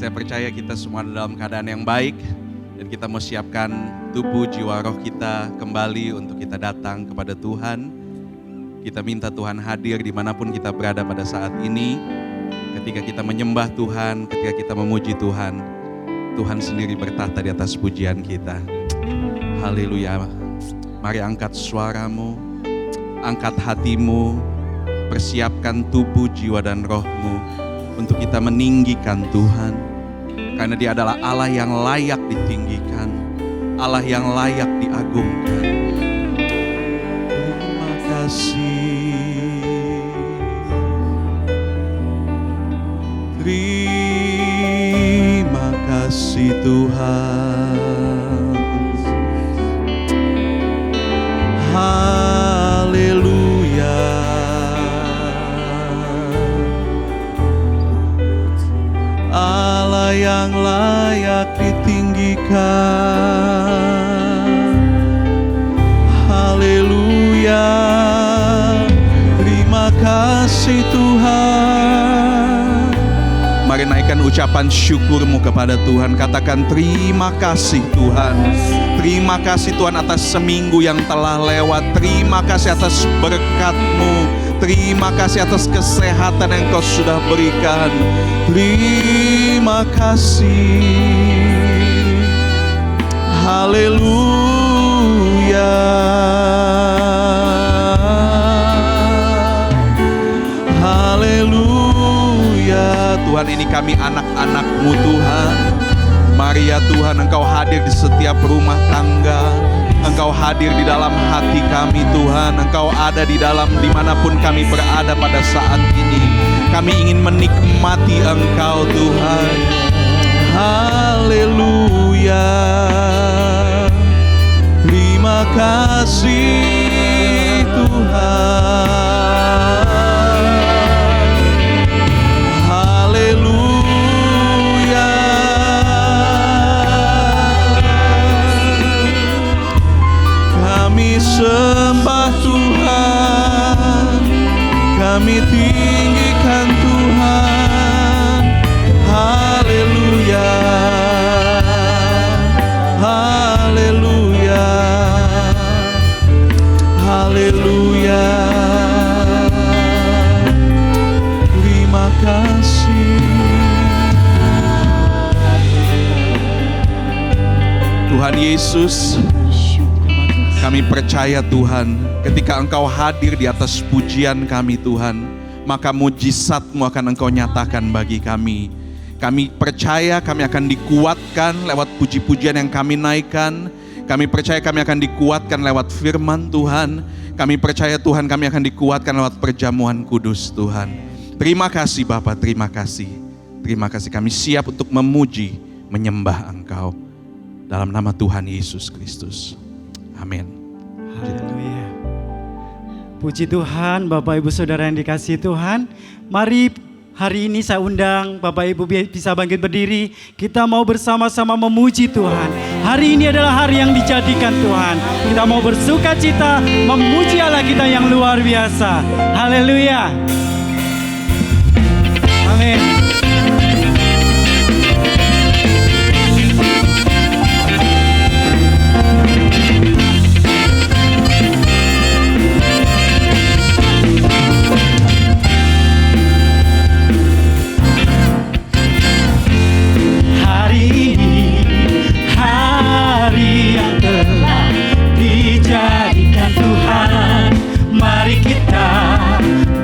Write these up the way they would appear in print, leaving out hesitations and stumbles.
Saya percaya kita semua dalam keadaan yang baik dan kita mau siapkan tubuh, jiwa, roh kita kembali untuk kita datang kepada Tuhan. Kita minta Tuhan hadir dimanapun kita berada pada saat ini. Ketika kita menyembah Tuhan, ketika kita memuji Tuhan, Tuhan sendiri bertahta di atas pujian kita. Haleluya. Mari angkat suaramu, angkat hatimu, persiapkan tubuh, jiwa, dan rohmu untuk kita meninggikan Tuhan. Karena Dia adalah Allah yang layak ditinggikan, Allah yang layak diagungkan. Terima kasih, terima kasih Tuhan. Haleluya. Allah yang layak ditinggikan. Haleluya. Terima kasih Tuhan. Mari naikkan ucapan syukurmu kepada Tuhan. Katakan terima kasih Tuhan. Terima kasih Tuhan atas seminggu yang telah lewat. Terima kasih atas berkat-Mu. Terima kasih atas kesehatan yang Kau sudah berikan. Terima kasih. Haleluya. Haleluya. Tuhan, ini kami anak-anak-Mu Tuhan. Mari ya Tuhan, Engkau hadir di setiap rumah tangga. Engkau hadir di dalam hati kami Tuhan. Engkau ada di dalam dimanapun kami berada pada saat ini. Kami ingin menikmati Engkau Tuhan. Haleluya. Terima kasih Tuhan. Haleluya. Kami sembah Tuhan, kami tinggikan Tuhan. Haleluya, haleluya, haleluya. Terima kasih Tuhan Yesus. Kami percaya Tuhan, ketika Engkau hadir di atas pujian kami Tuhan, maka mujizat-Mu akan Engkau nyatakan bagi kami. Kami percaya kami akan dikuatkan lewat puji-pujian yang kami naikkan. Kami percaya kami akan dikuatkan lewat firman Tuhan. Kami percaya Tuhan kami akan dikuatkan lewat perjamuan kudus Tuhan. Terima kasih Bapa, terima kasih. Terima kasih, kami siap untuk memuji, menyembah Engkau. Dalam nama Tuhan Yesus Kristus. Amin. Haleluya. Puji Tuhan, Bapak Ibu Saudara yang dikasihi Tuhan. Mari hari ini saya undang Bapak Ibu bisa bangkit berdiri. Kita mau bersama-sama memuji Tuhan. Hari ini adalah hari yang dijadikan Tuhan. Kita mau bersuka cita memuji Allah kita yang luar biasa. Haleluya. Amin. Dijadikan Tuhan, mari kita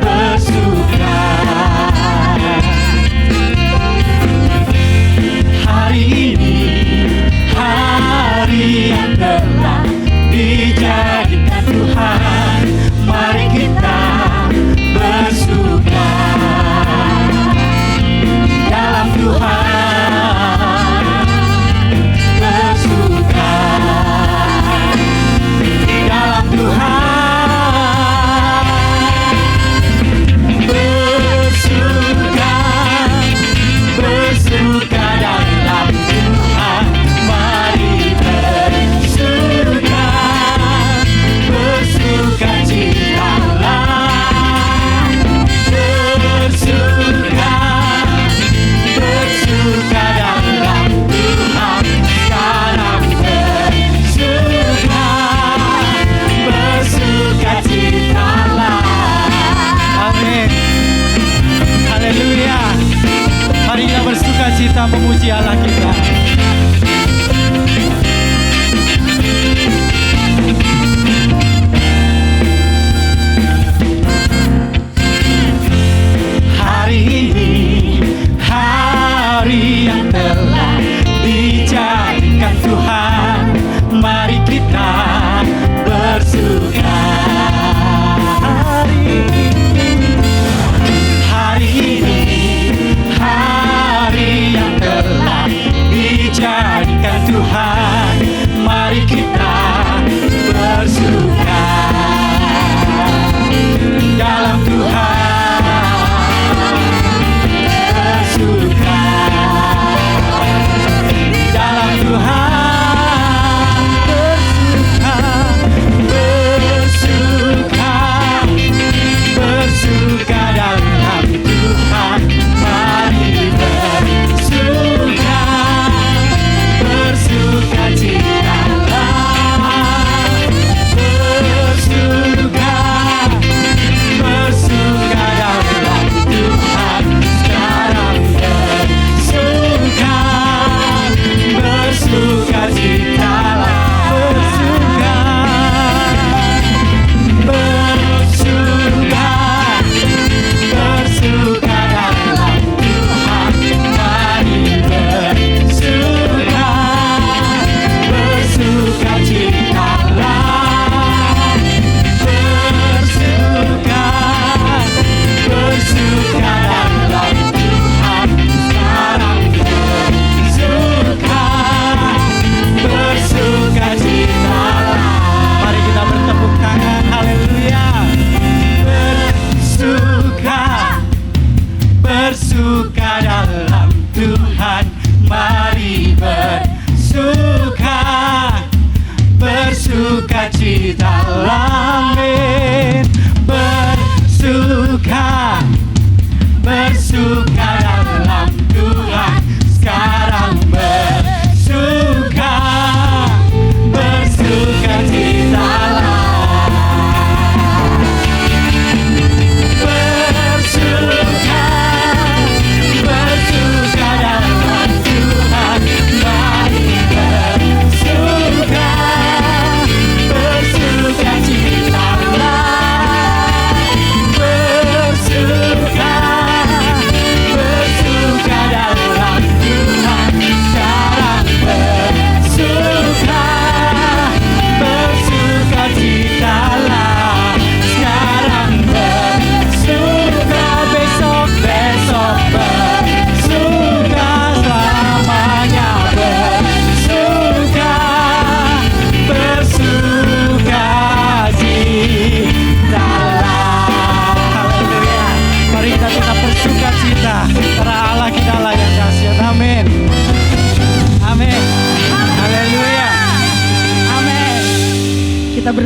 bersuka.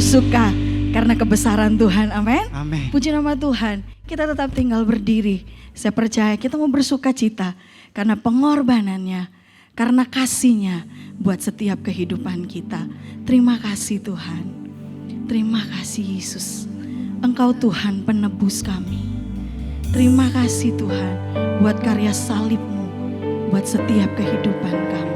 bersuka karena kebesaran Tuhan. Amin. Amin. Puji nama Tuhan. Kita tetap tinggal berdiri. Saya percaya kita mau bersuka cita karena pengorbanannya, karena kasihnya buat setiap kehidupan kita. Terima kasih Tuhan. Terima kasih Yesus. Engkau Tuhan penebus kami. Terima kasih Tuhan buat karya salib-Mu, buat setiap kehidupan kami.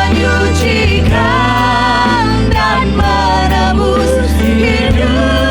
Menyucikan dan menebus hidup.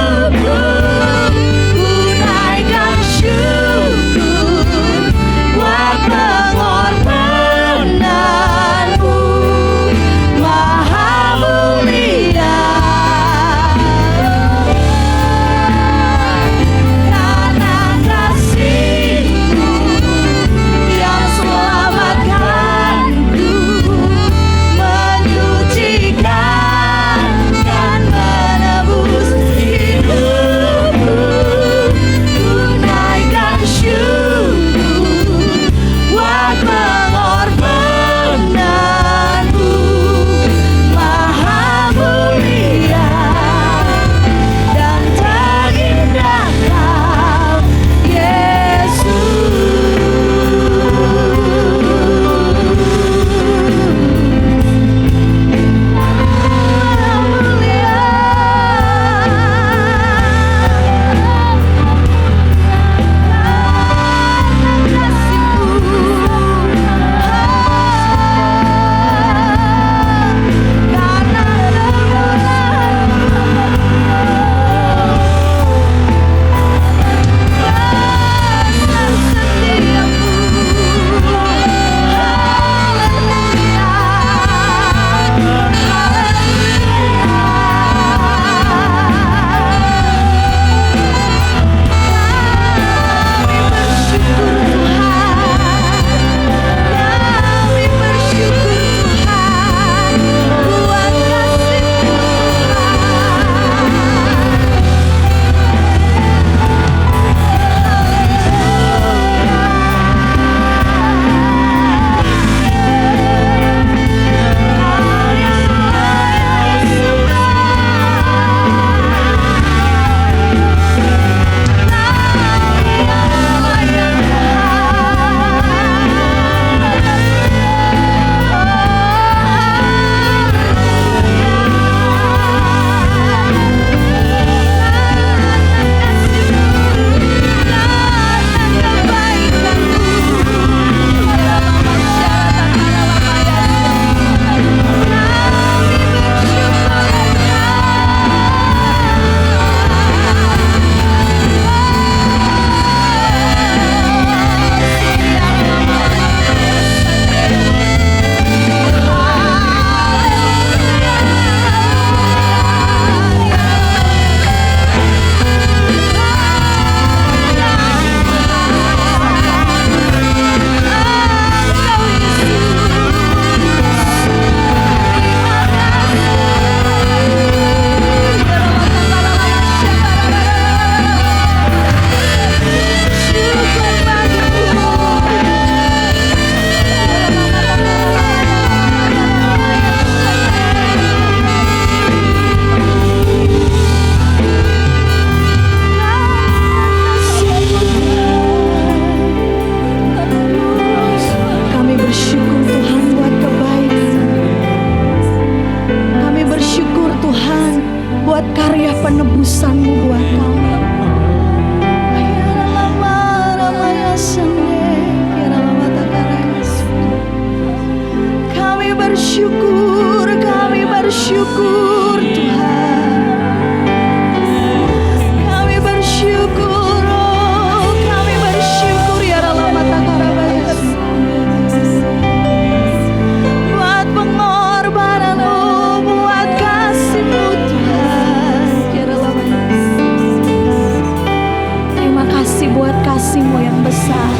kasih-Mu yang besar.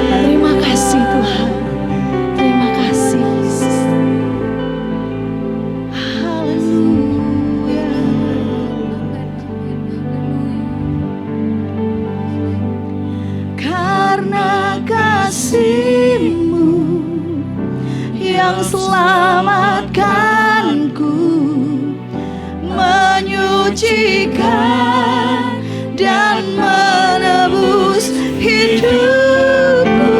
Terima kasih Tuhan. Terima kasih Yesus. Haleluya. Karena kasih-Mu yang selamatkanku, menyucikan dan menebus hidupku.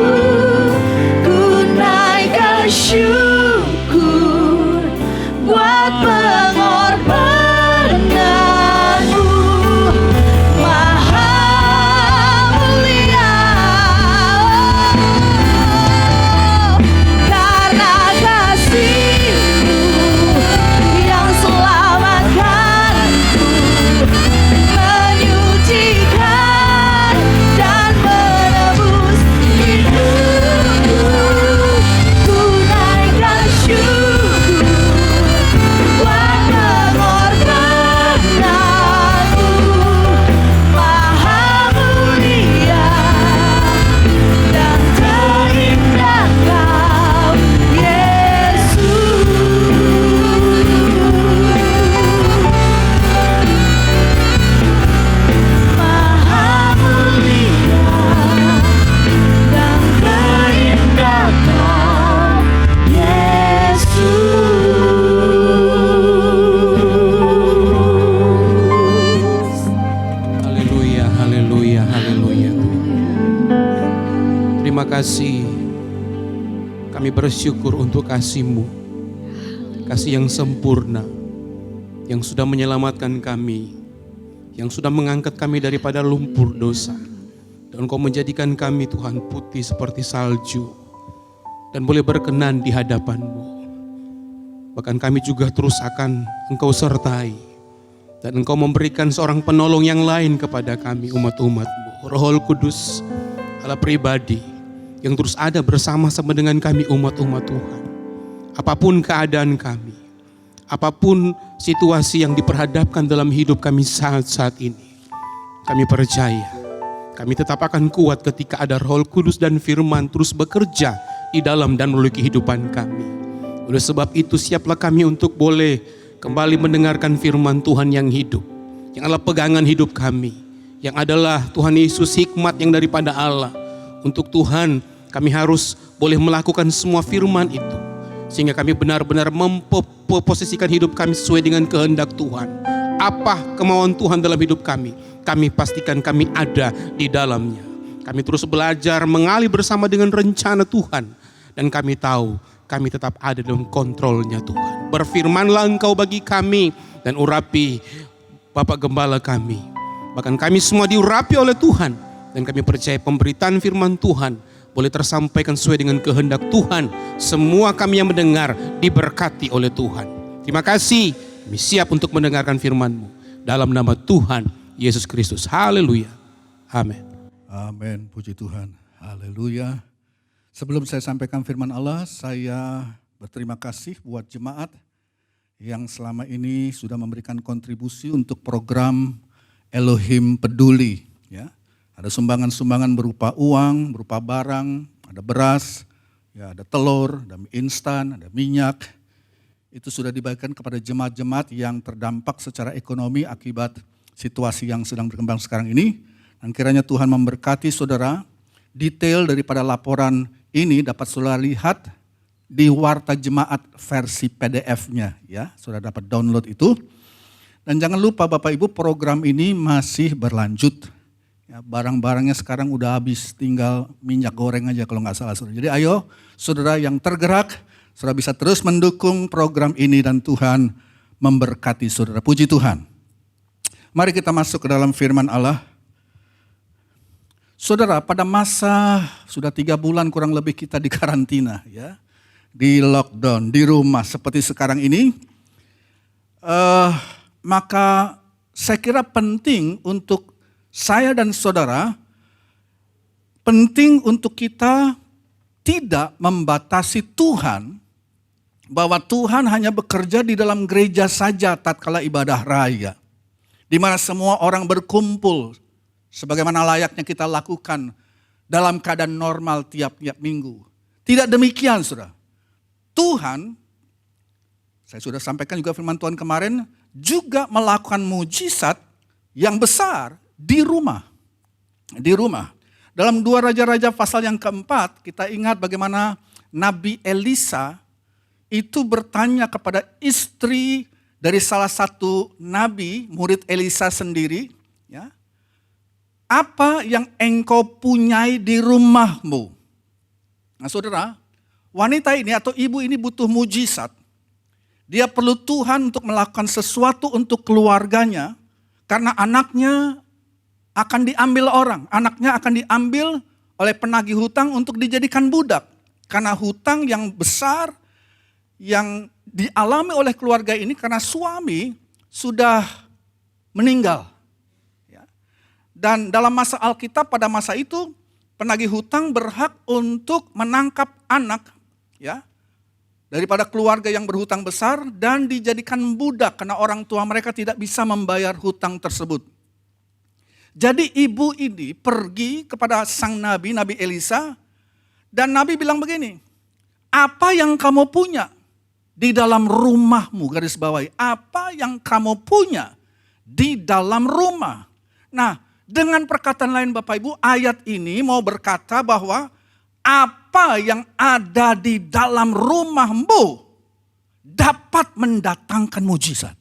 Ku naikkan syukur buat pengorbanan-Mu. Maha mulia. Karena kasih-Mu yang selamatkanku, menyucikan dan menebus hidupku. Ku naikkan syukur buat pengorbanan-Mu. Maha mulia dan terindah Kau, Yesus. Maha mulia dan terindah Kau, Yesus. Haleluya, haleluya, haleluya. Terima kasih. Kami bersyukur untuk kasih-Mu. Kasih yang sempurna, yang sudah menyelamatkan kami, yang sudah mengangkat kami daripada lumpur dosa. Dan Engkau menjadikan kami, Tuhan, putih seperti salju, dan boleh berkenan di hadapan-Mu. Bahkan kami juga terus akan Engkau sertai, dan Engkau memberikan seorang penolong yang lain kepada kami, umat-umat-Mu. Roh Kudus, Allah pribadi, yang terus ada bersama-sama dengan kami, umat-umat Tuhan. Apapun keadaan kami, apapun situasi yang diperhadapkan dalam hidup kami saat ini, kami percaya, kami tetap akan kuat ketika ada Roh Kudus dan Firman terus bekerja di dalam dan melalui kehidupan kami. Oleh sebab itu, siaplah kami untuk boleh kembali mendengarkan firman Tuhan yang hidup, yang adalah pegangan hidup kami, yang adalah Tuhan Yesus, hikmat yang daripada Allah. Untuk Tuhan, kami harus boleh melakukan semua firman itu, sehingga kami benar-benar memposisikan hidup kami sesuai dengan kehendak Tuhan. Apa kemauan Tuhan dalam hidup kami, kami pastikan kami ada di dalamnya. Kami terus belajar mengalir bersama dengan rencana Tuhan, dan kami tahu kami tetap ada dalam kontrolnya Tuhan. Berfirmanlah Engkau bagi kami dan urapi Bapak Gembala kami. Bahkan kami semua diurapi oleh Tuhan, dan kami percaya pemberitaan firman Tuhan boleh tersampaikan sesuai dengan kehendak Tuhan. Semua kami yang mendengar diberkati oleh Tuhan. Terima kasih, kami siap untuk mendengarkan firman-Mu. Dalam nama Tuhan Yesus Kristus. Haleluya. Amin. Amin, puji Tuhan. Haleluya. Sebelum saya sampaikan firman Allah, saya berterima kasih buat jemaat yang selama ini sudah memberikan kontribusi untuk program Elohim Peduli. Ya, ada sumbangan-sumbangan berupa uang, berupa barang, ada beras, ya, ada telur, ada mie instan, ada minyak. Itu sudah dibagikan kepada jemaat-jemaat yang terdampak secara ekonomi akibat situasi yang sedang berkembang sekarang ini. Dan kiranya Tuhan memberkati saudara. Detail daripada laporan ini dapat saudara lihat di Warta Jemaat versi PDF-nya, ya. Saudara dapat download itu. Dan jangan lupa Bapak Ibu, program ini masih berlanjut. Ya, barang-barangnya sekarang udah habis, tinggal minyak goreng aja kalau nggak salah. Saudara. Jadi ayo saudara yang tergerak, saudara bisa terus mendukung program ini dan Tuhan memberkati saudara. Puji Tuhan. Mari kita masuk ke dalam firman Allah. Saudara, pada masa sudah 3 bulan kurang lebih kita di karantina, ya, di lockdown, di rumah seperti sekarang ini, maka saya kira penting untuk saya dan saudara, penting untuk kita tidak membatasi Tuhan, bahwa Tuhan hanya bekerja di dalam gereja saja tatkala ibadah raya, di mana semua orang berkumpul sebagaimana layaknya kita lakukan dalam keadaan normal tiap-tiap minggu. Tidak demikian, saudara. Tuhan, saya sudah sampaikan juga firman Tuhan kemarin, juga melakukan mujizat yang besar di rumah. Di rumah. Dalam 2 Raja-Raja pasal yang keempat, kita ingat bagaimana Nabi Elisa itu bertanya kepada istri dari salah satu nabi, murid Elisa sendiri, ya, apa yang engkau punyai di rumahmu? Nah saudara, wanita ini atau ibu ini butuh mujizat. Dia perlu Tuhan untuk melakukan sesuatu untuk keluarganya, karena anaknya akan diambil orang. Anaknya akan diambil oleh penagih hutang untuk dijadikan budak. Karena hutang yang besar yang dialami oleh keluarga ini karena suami sudah meninggal. Dan dalam masa Alkitab pada masa itu penagih hutang berhak untuk menangkap anak ya daripada keluarga yang berhutang besar dan dijadikan budak karena orang tua mereka tidak bisa membayar hutang tersebut. Jadi ibu ini pergi kepada sang nabi, Nabi Elisa, dan Nabi bilang begini, apa yang kamu punya di dalam rumahmu, garis bawahi, apa yang kamu punya di dalam rumah. Nah, dengan perkataan lain Bapak Ibu, ayat ini mau berkata bahwa apa yang ada di dalam rumahmu dapat mendatangkan mujizat.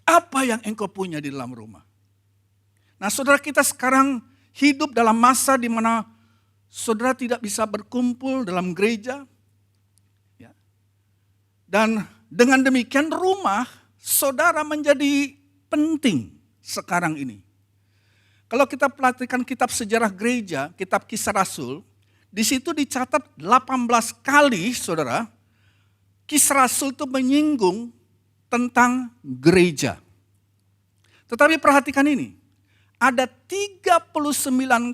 Apa yang engkau punya di dalam rumah? Nah, saudara, kita sekarang hidup dalam masa di mana saudara tidak bisa berkumpul dalam gereja. Ya. Dan dengan demikian rumah saudara menjadi penting sekarang ini. Kalau kita perhatikan kitab sejarah gereja, kitab Kisah Rasul, di situ dicatat 18 kali, saudara, Kisah Rasul itu menyinggung tentang gereja. Tetapi perhatikan ini, ada 39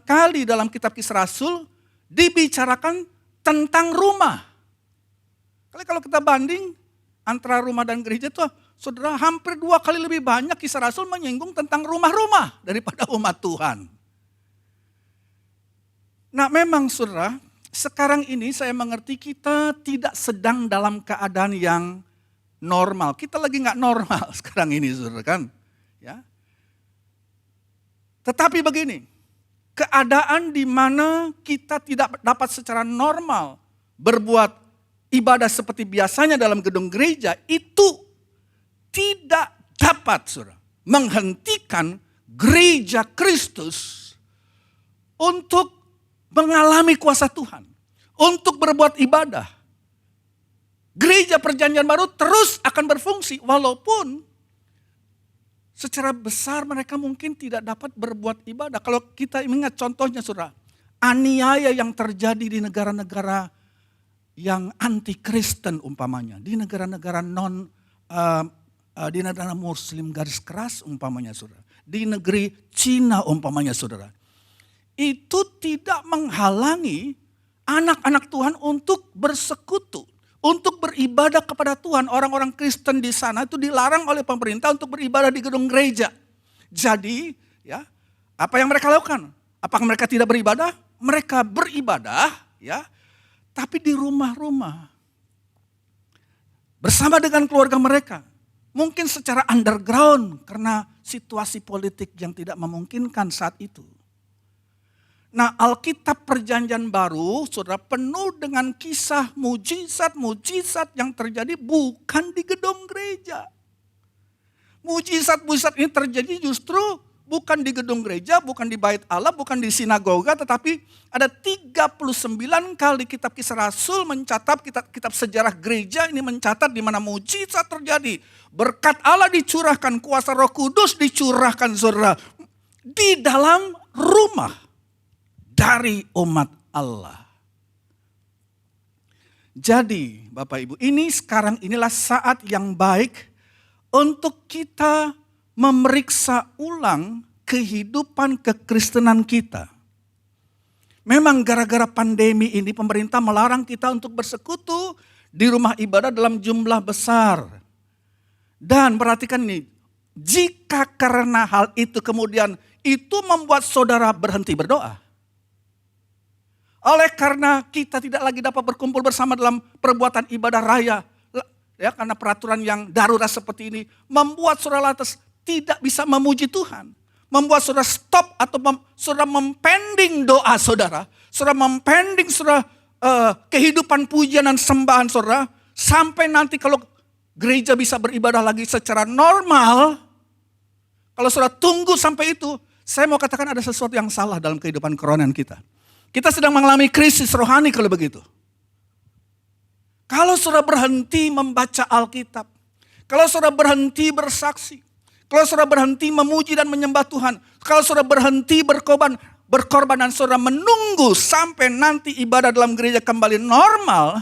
kali dalam kitab Kisah Rasul dibicarakan tentang rumah. Kalau kita banding antara rumah dan gereja itu, saudara, hampir 2 kali lebih banyak Kisah Rasul menyinggung tentang rumah-rumah daripada umat Tuhan. Nah memang saudara, sekarang ini saya mengerti kita tidak sedang dalam keadaan yang normal. Kita lagi gak normal sekarang ini saudara kan. Ya. Tetapi begini, keadaan di mana kita tidak dapat secara normal berbuat ibadah seperti biasanya dalam gedung gereja itu tidak dapat saudara, menghentikan gereja Kristus untuk mengalami kuasa Tuhan, untuk berbuat ibadah. Gereja Perjanjian Baru terus akan berfungsi walaupun secara besar mereka mungkin tidak dapat berbuat ibadah. Kalau kita ingat contohnya saudara, aniaya yang terjadi di negara-negara yang anti Kristen umpamanya, di negara-negara di negara Muslim garis keras umpamanya saudara, di negeri Cina umpamanya saudara, itu tidak menghalangi anak-anak Tuhan untuk bersekutu, untuk beribadah kepada Tuhan. Orang-orang Kristen di sana itu dilarang oleh pemerintah untuk beribadah di gedung gereja. Jadi ya, apa yang mereka lakukan? Apakah mereka tidak beribadah? Mereka beribadah ya, tapi di rumah-rumah bersama dengan keluarga mereka. Mungkin secara underground karena situasi politik yang tidak memungkinkan saat itu. Nah, Alkitab Perjanjian Baru, saudara, penuh dengan kisah mujizat-mujizat yang terjadi bukan di gedung gereja. Mujizat-mujizat ini terjadi justru bukan di gedung gereja, bukan di bait Allah, bukan di sinagoga, tetapi ada 39 kali kitab Kisah Rasul mencatat, kitab sejarah gereja ini mencatat di mana mujizat terjadi. Berkat Allah dicurahkan, kuasa Roh Kudus dicurahkan saudara di dalam rumah dari umat Allah. Jadi Bapak Ibu, inilah saat yang baik untuk kita memeriksa ulang kehidupan kekristenan kita. Memang gara-gara pandemi ini pemerintah melarang kita untuk bersekutu di rumah ibadah dalam jumlah besar. Dan perhatikan nih, jika karena hal itu kemudian itu membuat saudara berhenti berdoa. Oleh karena kita tidak lagi dapat berkumpul bersama dalam perbuatan ibadah raya, ya, karena peraturan yang darurat seperti ini membuat saudara lantas tidak bisa memuji Tuhan. Membuat saudara stop atau saudara mempending doa saudara. Saudara mempending saudara kehidupan pujian dan sembahan saudara. Sampai nanti kalau gereja bisa beribadah lagi secara normal. Kalau saudara tunggu sampai itu, saya mau katakan ada sesuatu yang salah dalam kehidupan kerohanian kita. Kita sedang mengalami krisis rohani kalau begitu. Kalau saudara berhenti membaca Alkitab. Kalau saudara berhenti bersaksi. Kalau saudara berhenti memuji dan menyembah Tuhan. Kalau saudara berhenti berkorban dan saudara menunggu sampai nanti ibadah dalam gereja kembali normal.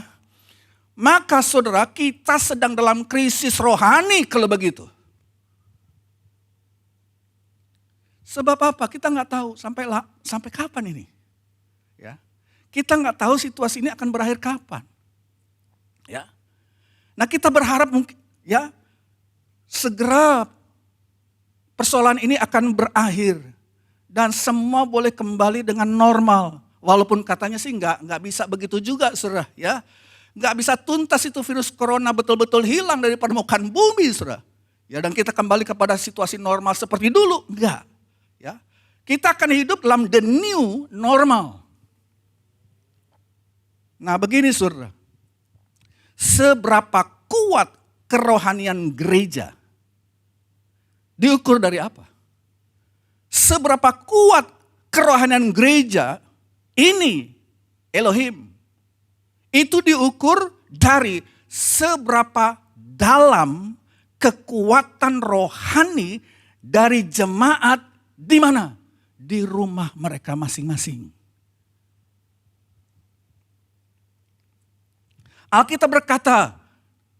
Maka saudara, kita sedang dalam krisis rohani kalau begitu. Sebab apa? Kita nggak tahu sampai kapan ini. Ya, kita nggak tahu situasi ini akan berakhir kapan. Ya, nah kita berharap mungkin ya segera persoalan ini akan berakhir dan semua boleh kembali dengan normal. Walaupun katanya sih nggak bisa begitu juga, saudara. Ya, nggak bisa tuntas itu virus corona betul-betul hilang dari permukaan bumi, saudara. Ya, dan kita kembali kepada situasi normal seperti dulu, enggak. Ya, kita akan hidup dalam the new normal. Nah, begini, saudara. Seberapa kuat kerohanian gereja diukur dari apa? Seberapa kuat kerohanian gereja ini, Elohim, itu diukur dari seberapa dalam kekuatan rohani dari jemaat di mana? Di rumah mereka masing-masing. Alkitab berkata,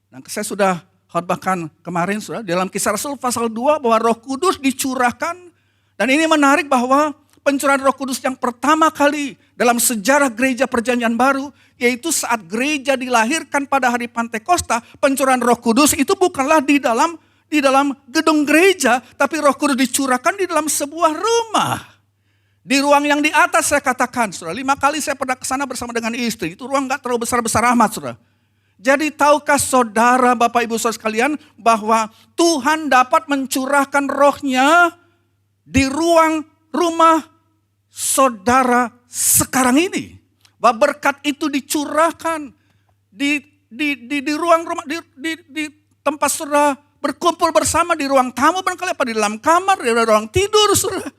dan saya sudah khotbahkan kemarin saudara, dalam Kisah Rasul pasal 2 bahwa Roh Kudus dicurahkan. Dan ini menarik bahwa pencurahan Roh Kudus yang pertama kali dalam sejarah gereja perjanjian baru, yaitu saat gereja dilahirkan pada hari Pantekosta, pencurahan Roh Kudus itu bukanlah di dalam gedung gereja, tapi Roh Kudus dicurahkan di dalam sebuah rumah. Di ruang yang di atas saya katakan, saudara, 5 kali saya pernah ke sana bersama dengan istri, itu ruang gak terlalu besar-besar amat, saudara. Jadi tahukah saudara, Bapak Ibu Saudara sekalian, bahwa Tuhan dapat mencurahkan rohnya di ruang rumah saudara sekarang ini. Bahwa berkat itu dicurahkan di ruang rumah, di tempat saudara berkumpul bersama, di ruang tamu barangkali, apa di dalam kamar, di ruang tidur saudara.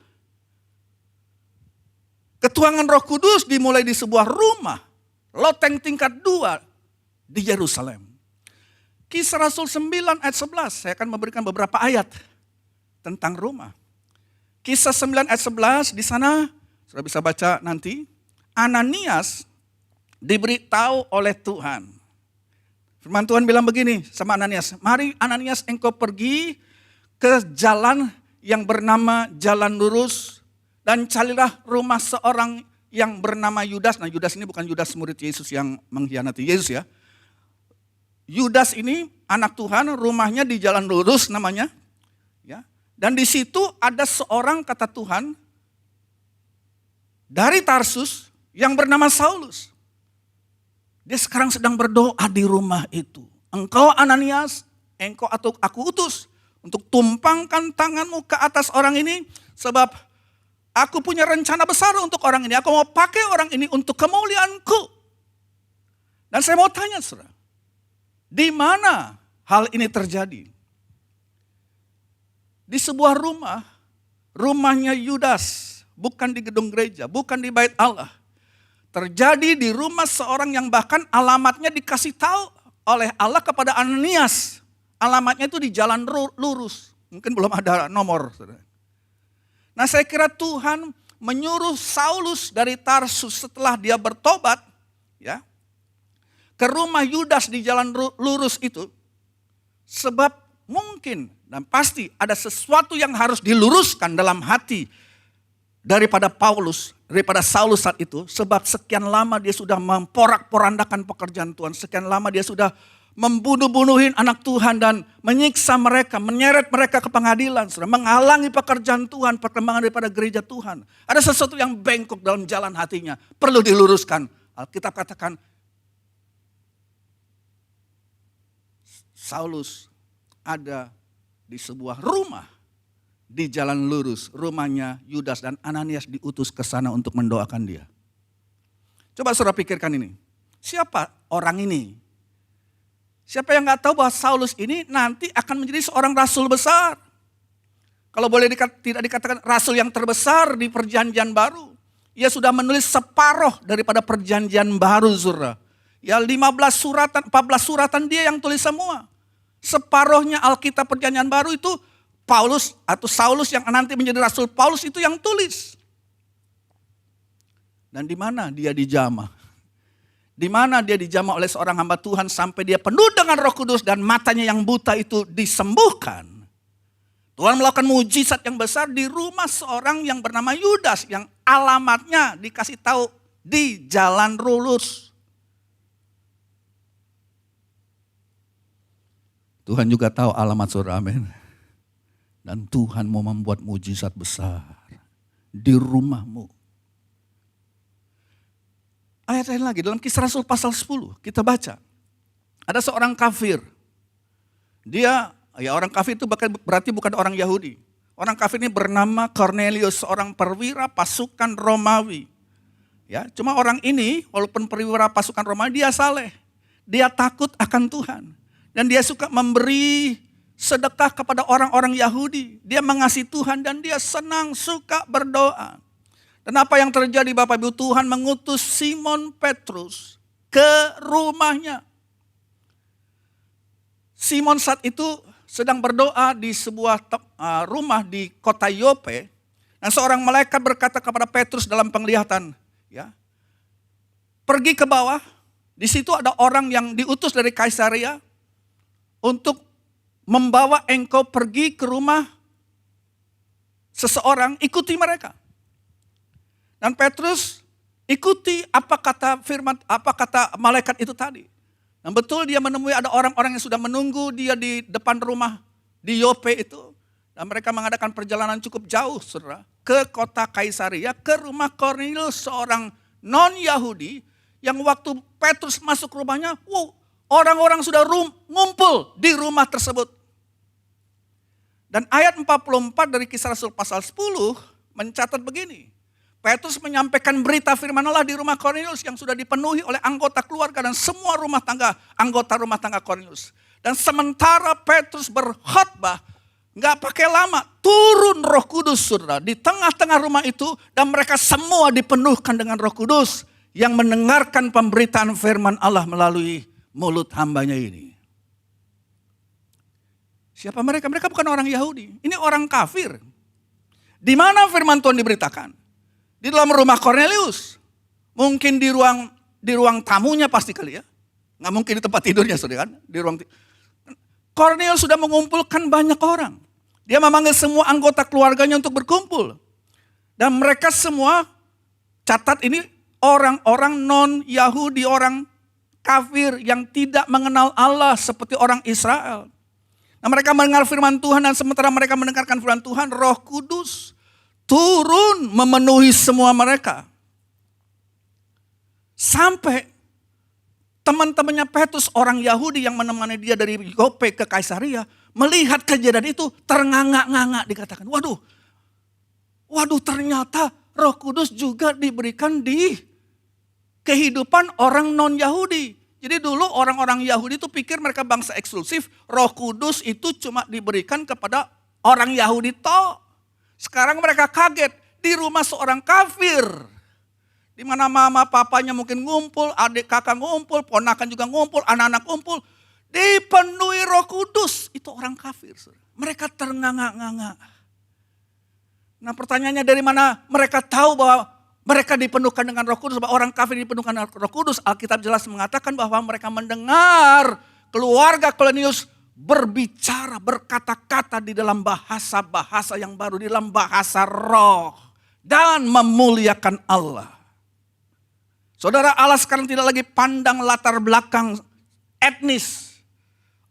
Ketuangan Roh Kudus dimulai di sebuah rumah, loteng tingkat 2 di Yerusalem. Kisah Rasul 9 ayat 11, saya akan memberikan beberapa ayat tentang rumah. Kisah 9 ayat 11, di sana sudah bisa baca nanti. Ananias diberitahu oleh Tuhan. Firman Tuhan bilang begini sama Ananias, mari Ananias engkau pergi ke jalan yang bernama Jalan Lurus dan carilah rumah seorang yang bernama Yudas. Nah, Yudas ini bukan Yudas murid Yesus yang mengkhianati Yesus ya. Yudas ini anak Tuhan, rumahnya di Jalan Lurus namanya. Ya. Dan di situ ada seorang, kata Tuhan, dari Tarsus yang bernama Saulus. Dia sekarang sedang berdoa di rumah itu. Engkau Ananias, engkau atau aku utus untuk tumpangkan tanganmu ke atas orang ini. Sebab aku punya rencana besar untuk orang ini. Aku mau pakai orang ini untuk kemuliaanku. Dan saya mau tanya saudara, di mana hal ini terjadi? Di sebuah rumah, rumahnya Yudas, bukan di gedung gereja, bukan di bait Allah. Terjadi di rumah seorang yang bahkan alamatnya dikasih tahu oleh Allah kepada Ananias. Alamatnya itu di Jalan Lurus, mungkin belum ada nomor. Nah, saya kira Tuhan menyuruh Saulus dari Tarsus setelah dia bertobat, ya, ke rumah Yudas di Jalan Lurus itu, sebab mungkin dan pasti ada sesuatu yang harus diluruskan dalam hati daripada Saulus saat itu, sebab sekian lama dia sudah memporak-porandakan pekerjaan Tuhan, sekian lama dia sudah membunuh-bunuhin anak Tuhan dan menyiksa mereka, menyeret mereka ke pengadilan, saudara, menghalangi pekerjaan Tuhan, perkembangan daripada gereja Tuhan. Ada sesuatu yang bengkok dalam jalan hatinya, perlu diluruskan. Alkitab katakan, Saulus ada di sebuah rumah di jalan lurus, rumahnya Yudas dan Ananias diutus ke sana untuk mendoakan dia. Coba saudara pikirkan ini, siapa orang ini? Siapa yang gak tahu bahwa Saulus ini nanti akan menjadi seorang rasul besar. Kalau boleh tidak dikatakan rasul yang terbesar di perjanjian baru. Ia sudah menulis separuh daripada perjanjian baru, saudara. Ya 15 suratan, 14 suratan dia yang tulis semua. Separuhnya Alkitab perjanjian baru itu Paulus atau Saulus yang nanti menjadi rasul Paulus itu yang tulis. Dan di mana dia dijamah? Di mana dia dijamah oleh seorang hamba Tuhan sampai dia penuh dengan Roh Kudus dan matanya yang buta itu disembuhkan. Tuhan melakukan mujizat yang besar di rumah seorang yang bernama Yudas yang alamatnya dikasih tahu di jalan lurus. Tuhan juga tahu alamat saudara, amin. Dan Tuhan mau membuat mujizat besar di rumahmu. Ayat lain lagi dalam Kisah Rasul pasal 10 kita baca. Ada seorang kafir. Dia, ya orang kafir itu berarti bukan orang Yahudi. Orang kafir ini bernama Cornelius, seorang perwira pasukan Romawi. Ya, cuma orang ini walaupun perwira pasukan Romawi dia saleh. Dia takut akan Tuhan. Dan dia suka memberi sedekah kepada orang-orang Yahudi. Dia mengasihi Tuhan dan dia senang suka berdoa. Dan apa yang terjadi Bapak Ibu, Tuhan mengutus Simon Petrus ke rumahnya. Simon saat itu sedang berdoa di sebuah rumah di kota Yope. Dan seorang malaikat berkata kepada Petrus dalam penglihatan, ya, pergi ke bawah. Di situ ada orang yang diutus dari Kaisaria untuk membawa engkau pergi ke rumah seseorang, ikuti mereka. Dan Petrus ikuti apa kata firman, apa kata malaikat itu tadi. Dan betul dia menemui ada orang-orang yang sudah menunggu dia di depan rumah di Yope itu. Dan mereka mengadakan perjalanan cukup jauh, saudara, ke kota Kaisaria, ke rumah Cornelius, seorang non-Yahudi, yang waktu Petrus masuk rumahnya, orang-orang sudah ngumpul di rumah tersebut. Dan ayat 44 dari Kisah Rasul pasal 10 mencatat begini. Petrus menyampaikan berita firman Allah di rumah Cornelius yang sudah dipenuhi oleh anggota keluarga dan semua anggota rumah tangga Cornelius. Dan sementara Petrus berkhotbah, nggak pakai lama, turun Roh Kudus, saudara, di tengah-tengah rumah itu dan mereka semua dipenuhkan dengan Roh Kudus yang mendengarkan pemberitaan firman Allah melalui mulut hambanya ini. Siapa mereka? Mereka bukan orang Yahudi, ini orang kafir. Di mana firman Tuhan diberitakan? Di dalam rumah Cornelius. Mungkin di ruang tamunya pasti kali ya. Nggak mungkin di tempat tidurnya, saudara kan? Di ruang Cornelius sudah mengumpulkan banyak orang. Dia memanggil semua anggota keluarganya untuk berkumpul. Dan mereka semua, catat ini, orang-orang non-Yahudi, orang kafir yang tidak mengenal Allah seperti orang Israel. Nah, mereka mendengar firman Tuhan dan sementara mereka mendengarkan firman Tuhan, Roh Kudus turun memenuhi semua mereka. Sampai teman-temannya Petrus, orang Yahudi yang menemani dia dari Yope ke Kaisaria, melihat kejadian itu ternganga-nganga, dikatakan, waduh ternyata Roh Kudus juga diberikan di kehidupan orang non-Yahudi. Jadi dulu orang-orang Yahudi itu pikir mereka bangsa eksklusif, Roh Kudus itu cuma diberikan kepada orang Yahudi toh. Sekarang mereka kaget di rumah seorang kafir. Di mana mama papanya mungkin ngumpul, adik kakak ngumpul, ponakan juga ngumpul, anak-anak ngumpul. Dipenuhi Roh Kudus, itu orang kafir. Mereka ternganga-nganga. Nah pertanyaannya dari mana mereka tahu bahwa mereka dipenuhkan dengan Roh Kudus, bahwa orang kafir dipenuhkan dengan Roh Kudus. Alkitab jelas mengatakan bahwa mereka mendengar keluarga Cornelius berbicara, berkata-kata di dalam bahasa-bahasa yang baru, di dalam bahasa roh. Dan memuliakan Allah. Saudara, Allah sekarang tidak lagi pandang latar belakang etnis.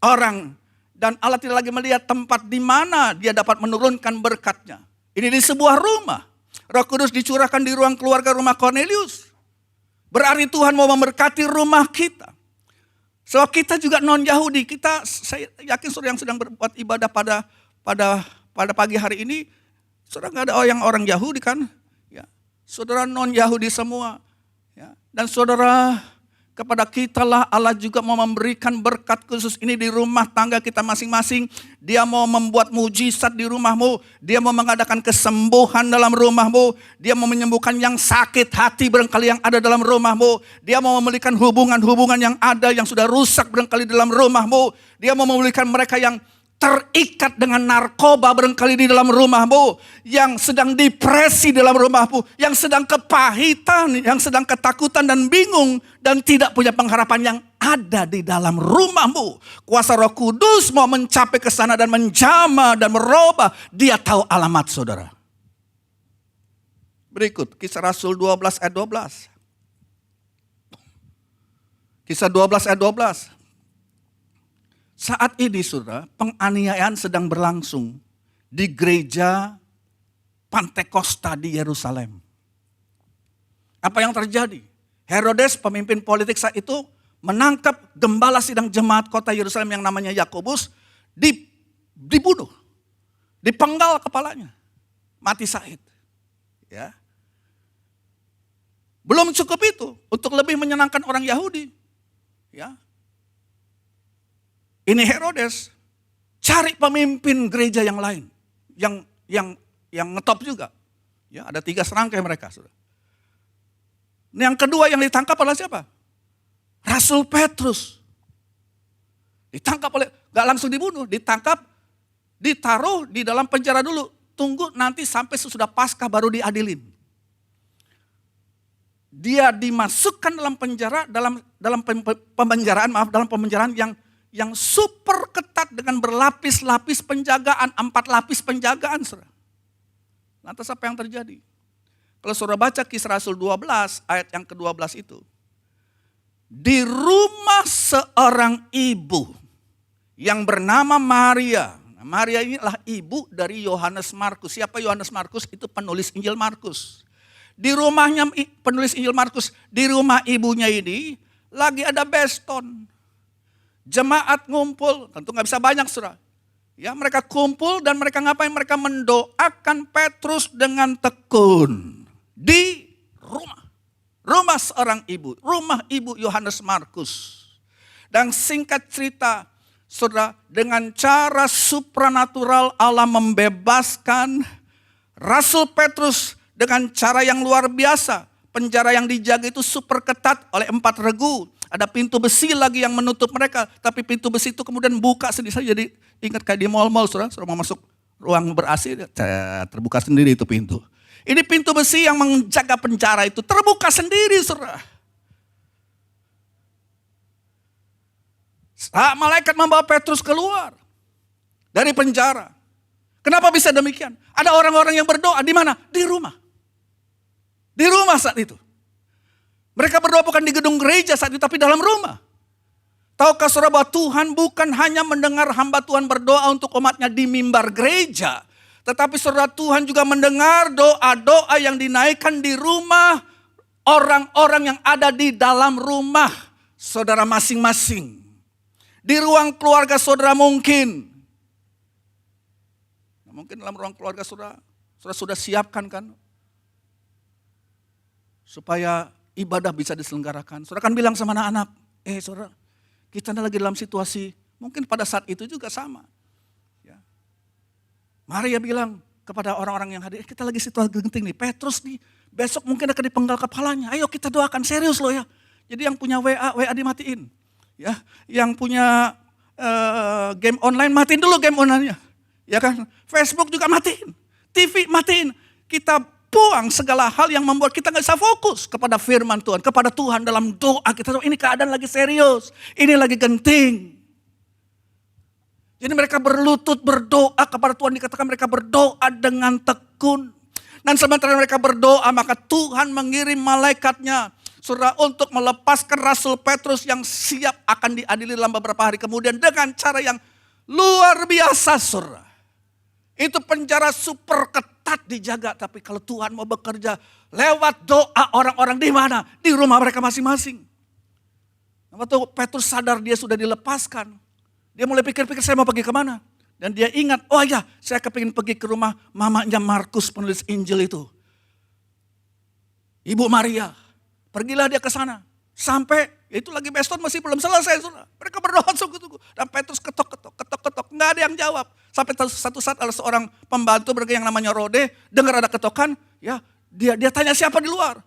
orang. Dan Allah tidak lagi melihat tempat di mana dia dapat menurunkan berkat-Nya. Ini di sebuah rumah. Roh Kudus dicurahkan di ruang keluarga rumah Cornelius. Berarti Tuhan mau memberkati rumah kita. So kita juga non-Yahudi, saya yakin saudara yang sedang berbuat ibadah pada pagi hari ini, saudara nggak ada orang Yahudi kan? Ya, saudara non-Yahudi semua. Ya, dan saudara, kepada kita lah Allah juga mau memberikan berkat khusus ini di rumah tangga kita masing-masing. Dia mau membuat mujizat di rumahmu. Dia mau mengadakan kesembuhan dalam rumahmu. Dia mau menyembuhkan yang sakit hati barangkali yang ada dalam rumahmu. Dia mau memulihkan hubungan-hubungan yang ada yang sudah rusak barangkali dalam rumahmu. Dia mau memulihkan mereka yang terikat dengan narkoba barangkali di dalam rumahmu, yang sedang depresi dalam rumahmu, yang sedang kepahitan, yang sedang ketakutan dan bingung dan tidak punya pengharapan yang ada di dalam rumahmu. Kuasa Roh Kudus mau mencapai ke sana dan menjamah dan merubah. Dia tahu alamat saudara. Berikut Kisah Rasul 12 ayat 12. Kisah 12 ayat 12. Saat ini saudara, penganiayaan sedang berlangsung di gereja Pantekosta di Yerusalem. Apa yang terjadi? Herodes, pemimpin politik saat itu, menangkap gembala sidang jemaat kota Yerusalem yang namanya Yakobus, dibunuh, dipenggal kepalanya, mati syahid. Ya. Belum cukup itu, untuk lebih menyenangkan orang Yahudi. Ya. Ini Herodes cari pemimpin gereja yang lain, yang ngetop juga. Ya, ada 3 serangkai mereka. Yang kedua yang ditangkap adalah siapa? Rasul Petrus. Ditangkap gak langsung dibunuh, ditangkap, ditaruh di dalam penjara dulu. Tunggu nanti sampai sesudah Paskah baru diadilin. Dia dimasukkan dalam penjara, dalam pemenjaraan yang super ketat dengan berlapis-lapis penjagaan, 4 lapis penjagaan. Saudara. Lantas apa yang terjadi? Kalau saudara baca Kisah Rasul 12 ayat yang ke-12 itu. Di rumah seorang ibu yang bernama Maria. Maria inilah ibu dari Yohanes Markus. Siapa Yohanes Markus? Itu penulis Injil Markus. Di rumahnya penulis Injil Markus, di rumah ibunya ini lagi ada beston. Jemaat ngumpul, tentu gak bisa banyak saudara. Ya, mereka kumpul dan mereka ngapain? Mereka mendoakan Petrus dengan tekun. Di rumah seorang ibu, rumah ibu Yohanes Markus. Dan singkat cerita, saudara, dengan cara supranatural Allah membebaskan Rasul Petrus dengan cara yang luar biasa. Penjara yang dijaga itu super ketat oleh 4 regu. Ada pintu besi lagi yang menutup mereka. Tapi pintu besi itu kemudian buka sendiri. Saya jadi ingat kayak di mall-mall, saudara mau masuk ruang ber-AC, terbuka sendiri itu pintu. Ini pintu besi yang menjaga penjara itu terbuka sendiri, saudara. Saat malaikat membawa Petrus keluar dari penjara. Kenapa bisa demikian? Ada orang-orang yang berdoa di mana? Di rumah. Di rumah saat itu. Mereka berdoa bukan di gedung gereja saat itu, tapi dalam rumah. Tahukah saudara bahwa Tuhan bukan hanya mendengar hamba Tuhan berdoa untuk umatnya di mimbar gereja. Tetapi saudara, Tuhan juga mendengar doa-doa yang dinaikkan di rumah orang-orang yang ada di dalam rumah saudara masing-masing. Di ruang keluarga saudara mungkin. Mungkin dalam ruang keluarga saudara sudah siapkan kan. Supaya ibadah bisa diselenggarakan. Saudara kan bilang sama anak-anak, saudara, kita lagi dalam situasi, mungkin pada saat itu juga sama. Ya. Maria bilang kepada orang-orang yang hadir, kita lagi situasi genting nih, Petrus nih, besok mungkin akan dipenggal kepalanya, ayo kita doakan, serius loh ya. Jadi yang punya WA dimatiin. Ya, yang punya game online, matiin dulu game online-nya. Ya kan, Facebook juga matiin, TV matiin. Kita buang segala hal yang membuat kita gak bisa fokus kepada firman Tuhan, kepada Tuhan dalam doa kita. Ini keadaan lagi serius, ini lagi genting. Jadi mereka berlutut berdoa kepada Tuhan, dikatakan mereka berdoa dengan tekun. Dan sementara mereka berdoa, maka Tuhan mengirim malaikatnya. Saudara, untuk melepaskan Rasul Petrus yang siap akan diadili dalam beberapa hari kemudian dengan cara yang luar biasa, saudara. Itu penjara super ketat dijaga, tapi kalau Tuhan mau bekerja lewat doa orang-orang di mana? Di rumah mereka masing-masing. Waktu Petrus sadar dia sudah dilepaskan, dia mulai pikir-pikir saya mau pergi kemana. Dan dia ingat, oh ya saya kepingin pergi ke rumah mamanya Markus penulis Injil itu. Ibu Maria, pergilah dia ke sana. Sampai, itu lagi beston masih belum selesai. Saudara. Mereka berdoa sungguh-sungguh. Dan Petrus ketok-ketok, nggak ada yang jawab. Sampai satu saat ada seorang pembantu mereka yang namanya Rode, dengar ada ketokan, ya dia tanya siapa di luar.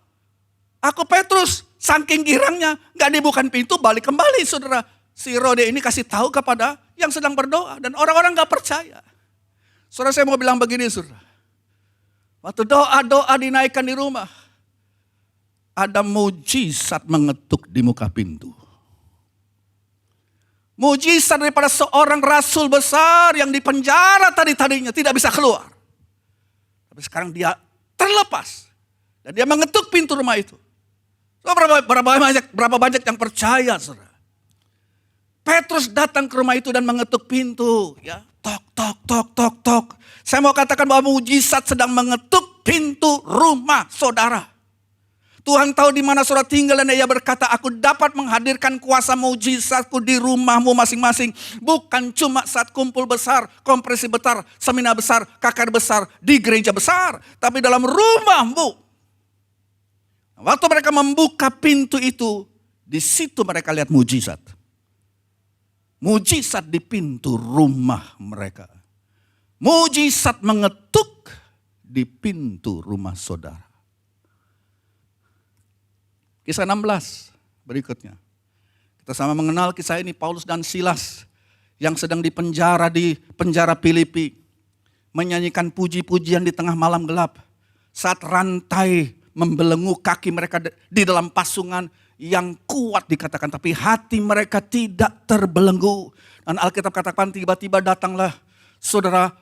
Aku Petrus, saking girangnya, nggak dibukain pintu, balik kembali saudara. Si Rode ini kasih tahu kepada yang sedang berdoa. Dan orang-orang nggak percaya. Saudara, saya mau bilang begini saudara. Waktu doa-doa dinaikkan di rumah, ada mujizat mengetuk di muka pintu. Mujizat daripada seorang rasul besar yang dipenjara tadinya tidak bisa keluar. Tapi sekarang dia terlepas. Dan dia mengetuk pintu rumah itu. So, berapa banyak yang percaya, saudara. Petrus datang ke rumah itu dan mengetuk pintu. Ya, tok, tok, tok, tok, tok. Saya mau katakan bahwa mujizat sedang mengetuk pintu rumah saudara. Tuhan tahu di mana saudara tinggal dan ia berkata, aku dapat menghadirkan kuasa mujizatku di rumahmu masing-masing. Bukan cuma saat kumpul besar, kompresi besar, seminar besar, KKR besar, di gereja besar. Tapi dalam rumahmu. Waktu mereka membuka pintu itu, di situ mereka lihat mujizat. Mujizat di pintu rumah mereka. Mujizat mengetuk di pintu rumah saudara. Kisah 16 berikutnya. Kita sama mengenal kisah ini, Paulus dan Silas yang sedang dipenjara di penjara Filipi. Menyanyikan puji-pujian di tengah malam gelap. Saat rantai membelenggu kaki mereka di dalam pasungan yang kuat dikatakan. Tapi hati mereka tidak terbelenggu. Dan Alkitab katakan tiba-tiba datanglah saudara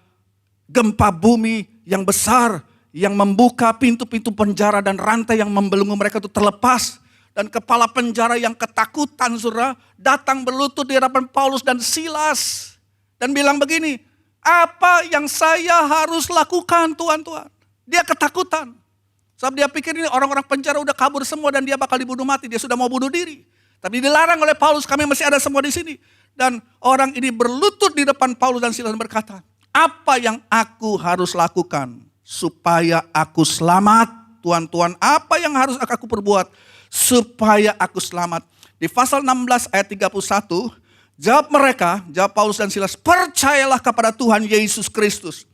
gempa bumi yang besar. Yang membuka pintu-pintu penjara dan rantai yang membelenggu mereka itu terlepas. Dan kepala penjara yang ketakutan saudara datang berlutut di hadapan Paulus dan Silas. Dan bilang begini, apa yang saya harus lakukan Tuhan? Dia ketakutan. Sebab dia pikir ini orang-orang penjara udah kabur semua dan dia bakal dibunuh mati. Dia sudah mau bunuh diri. Tapi dilarang oleh Paulus, kami masih ada semua di sini. Dan orang ini berlutut di depan Paulus dan Silas dan berkata, apa yang aku harus lakukan supaya aku selamat? Tuhan, apa yang harus aku perbuat supaya aku selamat? Di pasal 16 ayat 31, jawab Paulus dan Silas, percayalah kepada Tuhan Yesus Kristus.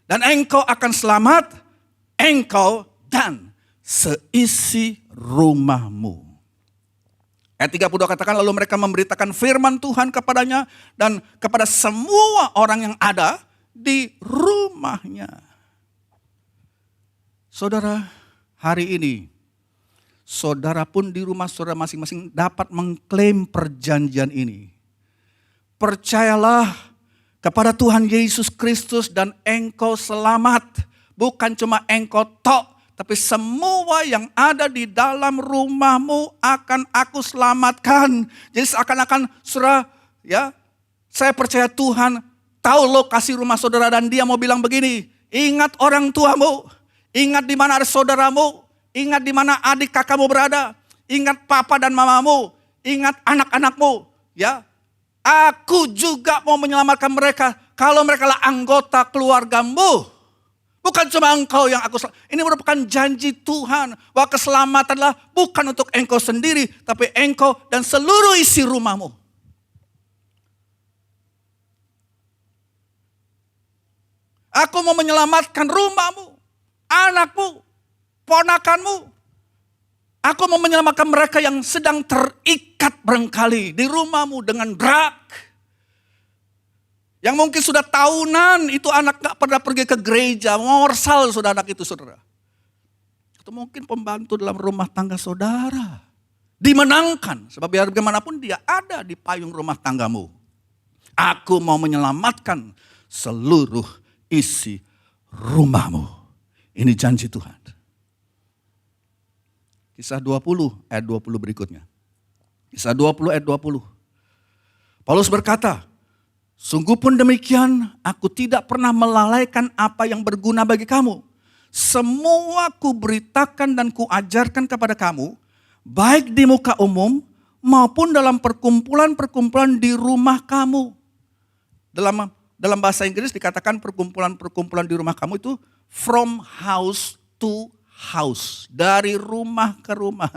Dan engkau akan selamat, engkau dan seisi rumahmu. Ayat 32 katakan, lalu mereka memberitakan firman Tuhan kepadanya dan kepada semua orang yang ada di rumahnya. Saudara, hari ini, saudara pun di rumah saudara masing-masing dapat mengklaim perjanjian ini. Percayalah kepada Tuhan Yesus Kristus dan engkau selamat. Bukan cuma engkau tok, tapi semua yang ada di dalam rumahmu akan aku selamatkan. Jadi seakan-akan saudara, ya, saya percaya Tuhan tahu lokasi rumah saudara dan dia mau bilang begini, ingat orang tuamu. Ingat di mana ada saudaramu, ingat di mana adik kakakmu berada, ingat papa dan mamamu, ingat anak-anakmu, ya. Aku juga mau menyelamatkan mereka kalau mereka adalah anggota keluargamu. Bukan cuma engkau yang aku selamatkan. Ini merupakan janji Tuhan bahwa keselamatanlah bukan untuk engkau sendiri, tapi engkau dan seluruh isi rumahmu. Aku mau menyelamatkan rumahmu. Anakmu, ponakanmu. Aku mau menyelamatkan mereka yang sedang terikat barangkali di rumahmu dengan drug. Yang mungkin sudah tahunan itu anak gak pernah pergi ke gereja, morsal sudah anak itu saudara. Atau mungkin pembantu dalam rumah tangga saudara. Dimenangkan, sebab biar bagaimanapun dia ada di payung rumah tanggamu. Aku mau menyelamatkan seluruh isi rumahmu. Ini janji Tuhan. Kisah 20 ayat 20 berikutnya. Kisah 20 ayat 20. Paulus berkata, sungguh pun demikian, aku tidak pernah melalaikan apa yang berguna bagi kamu. Semua kuberitakan dan kuajarkan kepada kamu, baik di muka umum maupun dalam perkumpulan-perkumpulan di rumah kamu. Dalam bahasa Inggris dikatakan perkumpulan-perkumpulan di rumah kamu itu from house to house. Dari rumah ke rumah.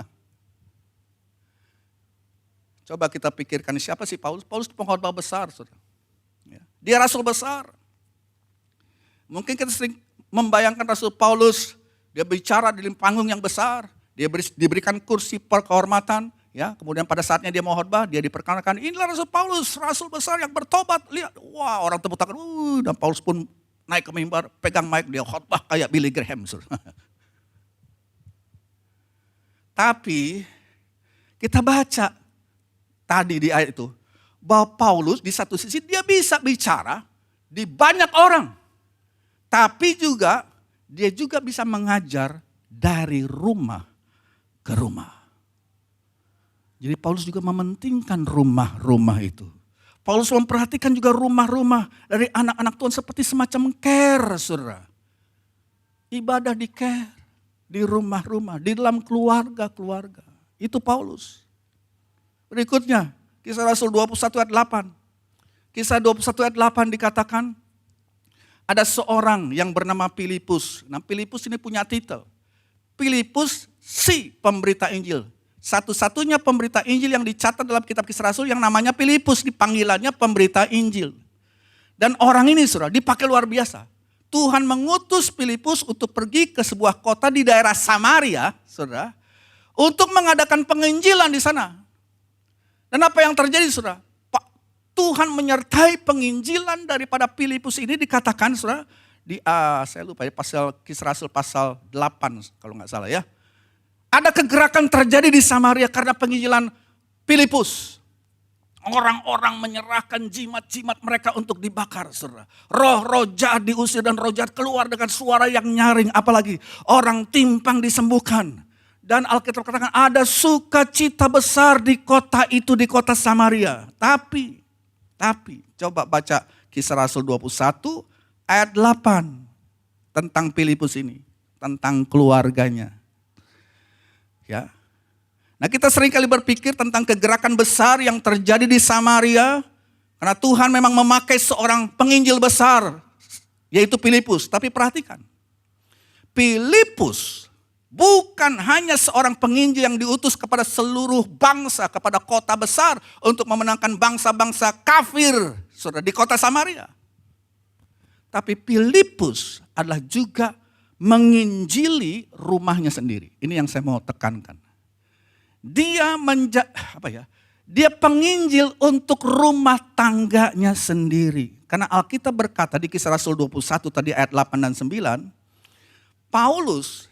Coba kita pikirkan siapa sih Paulus? Paulus pengkhotbah besar, saudara. Dia rasul besar. Mungkin kita sering membayangkan Rasul Paulus, dia bicara di panggung yang besar, dia diberikan kursi kehormatan, ya. Kemudian pada saatnya dia mau khotbah, dia diperkenalkan, inilah Rasul Paulus, rasul besar yang bertobat. Lihat, wah orang tepuk tangan, dan Paulus pun naik ke mimbar, pegang mic, dia khotbah kayak Billy Graham. Tapi kita baca tadi di ayat itu, bahwa Paulus di satu sisi dia bisa bicara di banyak orang. Tapi juga dia juga bisa mengajar dari rumah ke rumah. Jadi Paulus juga mementingkan rumah-rumah itu. Paulus memperhatikan juga rumah-rumah dari anak-anak Tuhan seperti semacam care, saudara. Ibadah di care, di rumah-rumah, di dalam keluarga-keluarga. Itu Paulus. Berikutnya, Kisah Rasul 21 ayat 8. Kisah 21 ayat 8 dikatakan, ada seorang yang bernama Filipus. Nah, Filipus ini punya titel. Filipus si pemberita Injil. Satu-satunya pemberita Injil yang dicatat dalam kitab Kisah Rasul yang namanya Filipus, dipanggilannya pemberita Injil. Dan orang ini, saudara, dipakai luar biasa. Tuhan mengutus Filipus untuk pergi ke sebuah kota di daerah Samaria, saudara, untuk mengadakan penginjilan di sana. Dan apa yang terjadi, saudara? Tuhan menyertai penginjilan daripada Filipus ini dikatakan, saudara, di saya lupa ya, pasal Kisah Rasul pasal 8 kalau nggak salah ya. Ada kegerakan terjadi di Samaria karena penginjilan Filipus. Orang-orang menyerahkan jimat-jimat mereka untuk dibakar, saudara. Roh-roh jahat diusir dan roh jahat keluar dengan suara yang nyaring. Apalagi orang timpang disembuhkan. Dan Alkitab katakan ada sukacita besar di kota itu, di kota Samaria. Tapi, coba baca Kisah Rasul 21 ayat 8 tentang Filipus ini, tentang keluarganya. Ya. Nah, kita sering kali berpikir tentang kegerakan besar yang terjadi di Samaria karena Tuhan memang memakai seorang penginjil besar, yaitu Filipus. Tapi perhatikan, Filipus bukan hanya seorang penginjil yang diutus kepada seluruh bangsa, kepada kota besar untuk memenangkan bangsa-bangsa kafir, saudara, di kota Samaria. Tapi Filipus adalah juga menginjili rumahnya sendiri. Ini yang saya mau tekankan. Dia dia penginjil untuk rumah tangganya sendiri. Karena Alkitab berkata di Kisah Rasul 21 tadi ayat 8 dan 9, Paulus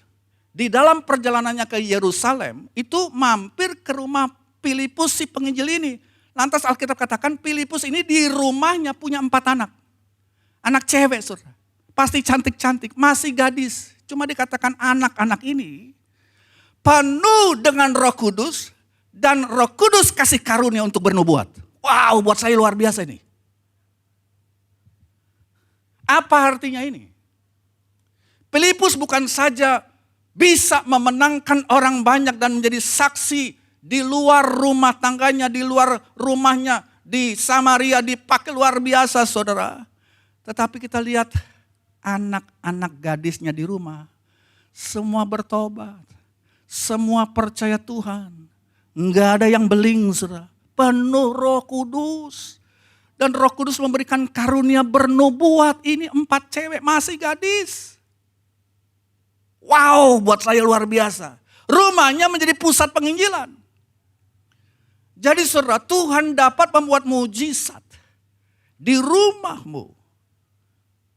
di dalam perjalanannya ke Yerusalem itu mampir ke rumah Filipus si penginjil ini. Lantas Alkitab katakan Filipus ini di rumahnya punya 4 anak. Anak cewek, saudara. Pasti cantik-cantik, masih gadis. Cuma dikatakan anak-anak ini penuh dengan Roh Kudus dan Roh Kudus kasih karunia untuk bernubuat. Wow, buat saya luar biasa ini. Apa artinya ini? Filipus bukan saja bisa memenangkan orang banyak dan menjadi saksi di luar rumah tangganya, di luar rumahnya, di Samaria dipakai luar biasa, saudara. Tetapi kita lihat anak-anak gadisnya di rumah, semua bertobat, semua percaya Tuhan. Enggak ada yang beling, saudara. Penuh Roh Kudus. Dan Roh Kudus memberikan karunia bernubuat. Ini 4 cewek masih gadis. Wow, buat saya luar biasa. Rumahnya menjadi pusat penginjilan. Jadi saudara, Tuhan dapat membuat mujizat di rumahmu.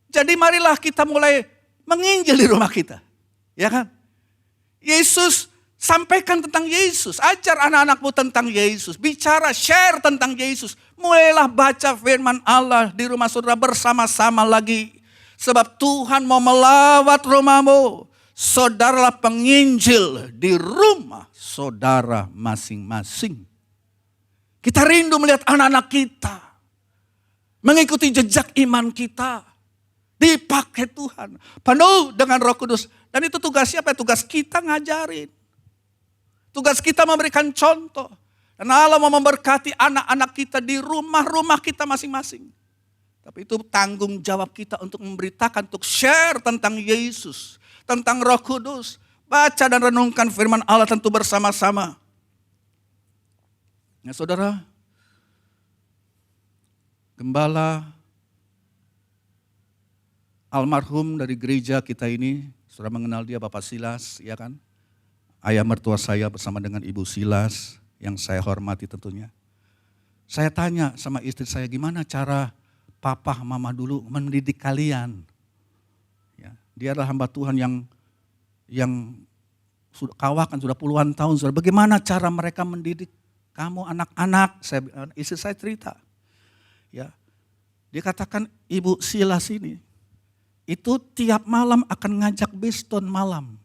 Jadi marilah kita mulai menginjil di rumah kita. Ya kan? Yesus, sampaikan tentang Yesus. Ajar anak-anakmu tentang Yesus. Bicara, share tentang Yesus. Mulailah baca firman Allah di rumah saudara bersama-sama lagi. Sebab Tuhan mau melawat rumahmu. saudaralah penginjil di rumah saudara masing-masing. Kita rindu melihat anak-anak kita mengikuti jejak iman kita, dipakai Tuhan, penuh dengan Roh Kudus. Dan itu tugas siapa? Tugas kita ngajarin. Tugas kita memberikan contoh. Dan Allah mau memberkati anak-anak kita di rumah-rumah kita masing-masing. Tapi itu tanggung jawab kita untuk memberitakan, untuk share tentang Yesus, tentang Roh Kudus. Baca dan renungkan firman Allah tentu bersama-sama. Ya saudara, gembala almarhum dari gereja kita ini, sudah mengenal dia, Bapak Silas, ya kan? Ayah mertua saya bersama dengan Ibu Silas, yang saya hormati tentunya. Saya tanya sama istri saya, gimana cara papa mama dulu mendidik kalian? Ya, dia adalah hamba Tuhan yang sudah kawakan, sudah puluhan tahun. Bagaimana cara mereka mendidik kamu anak-anak? Istri saya cerita. Ya, dia katakan Ibu Silas ini, itu tiap malam akan ngajak biston malam.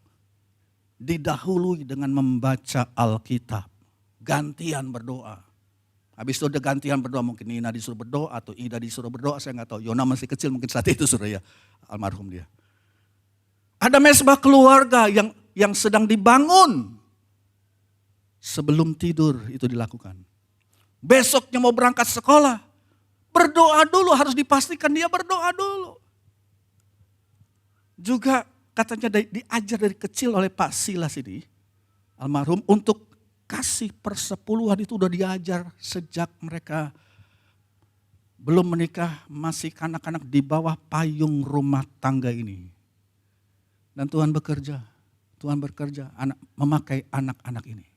Didahului dengan membaca Alkitab. Gantian berdoa. Habis itu udah gantian berdoa, mungkin Nina disuruh berdoa atau Ida disuruh berdoa, saya nggak tahu. Yona masih kecil mungkin saat itu sudah ya, almarhum dia. Ada mesbah keluarga yang sedang dibangun. Sebelum tidur itu dilakukan. Besoknya mau berangkat sekolah, berdoa dulu, harus dipastikan dia berdoa dulu. Juga katanya diajar dari kecil oleh Pak Silas ini, almarhum, untuk kasih persepuluhan itu udah diajar sejak mereka belum menikah, masih kanak-kanak di bawah payung rumah tangga ini. Dan Tuhan bekerja, memakai anak-anak ini.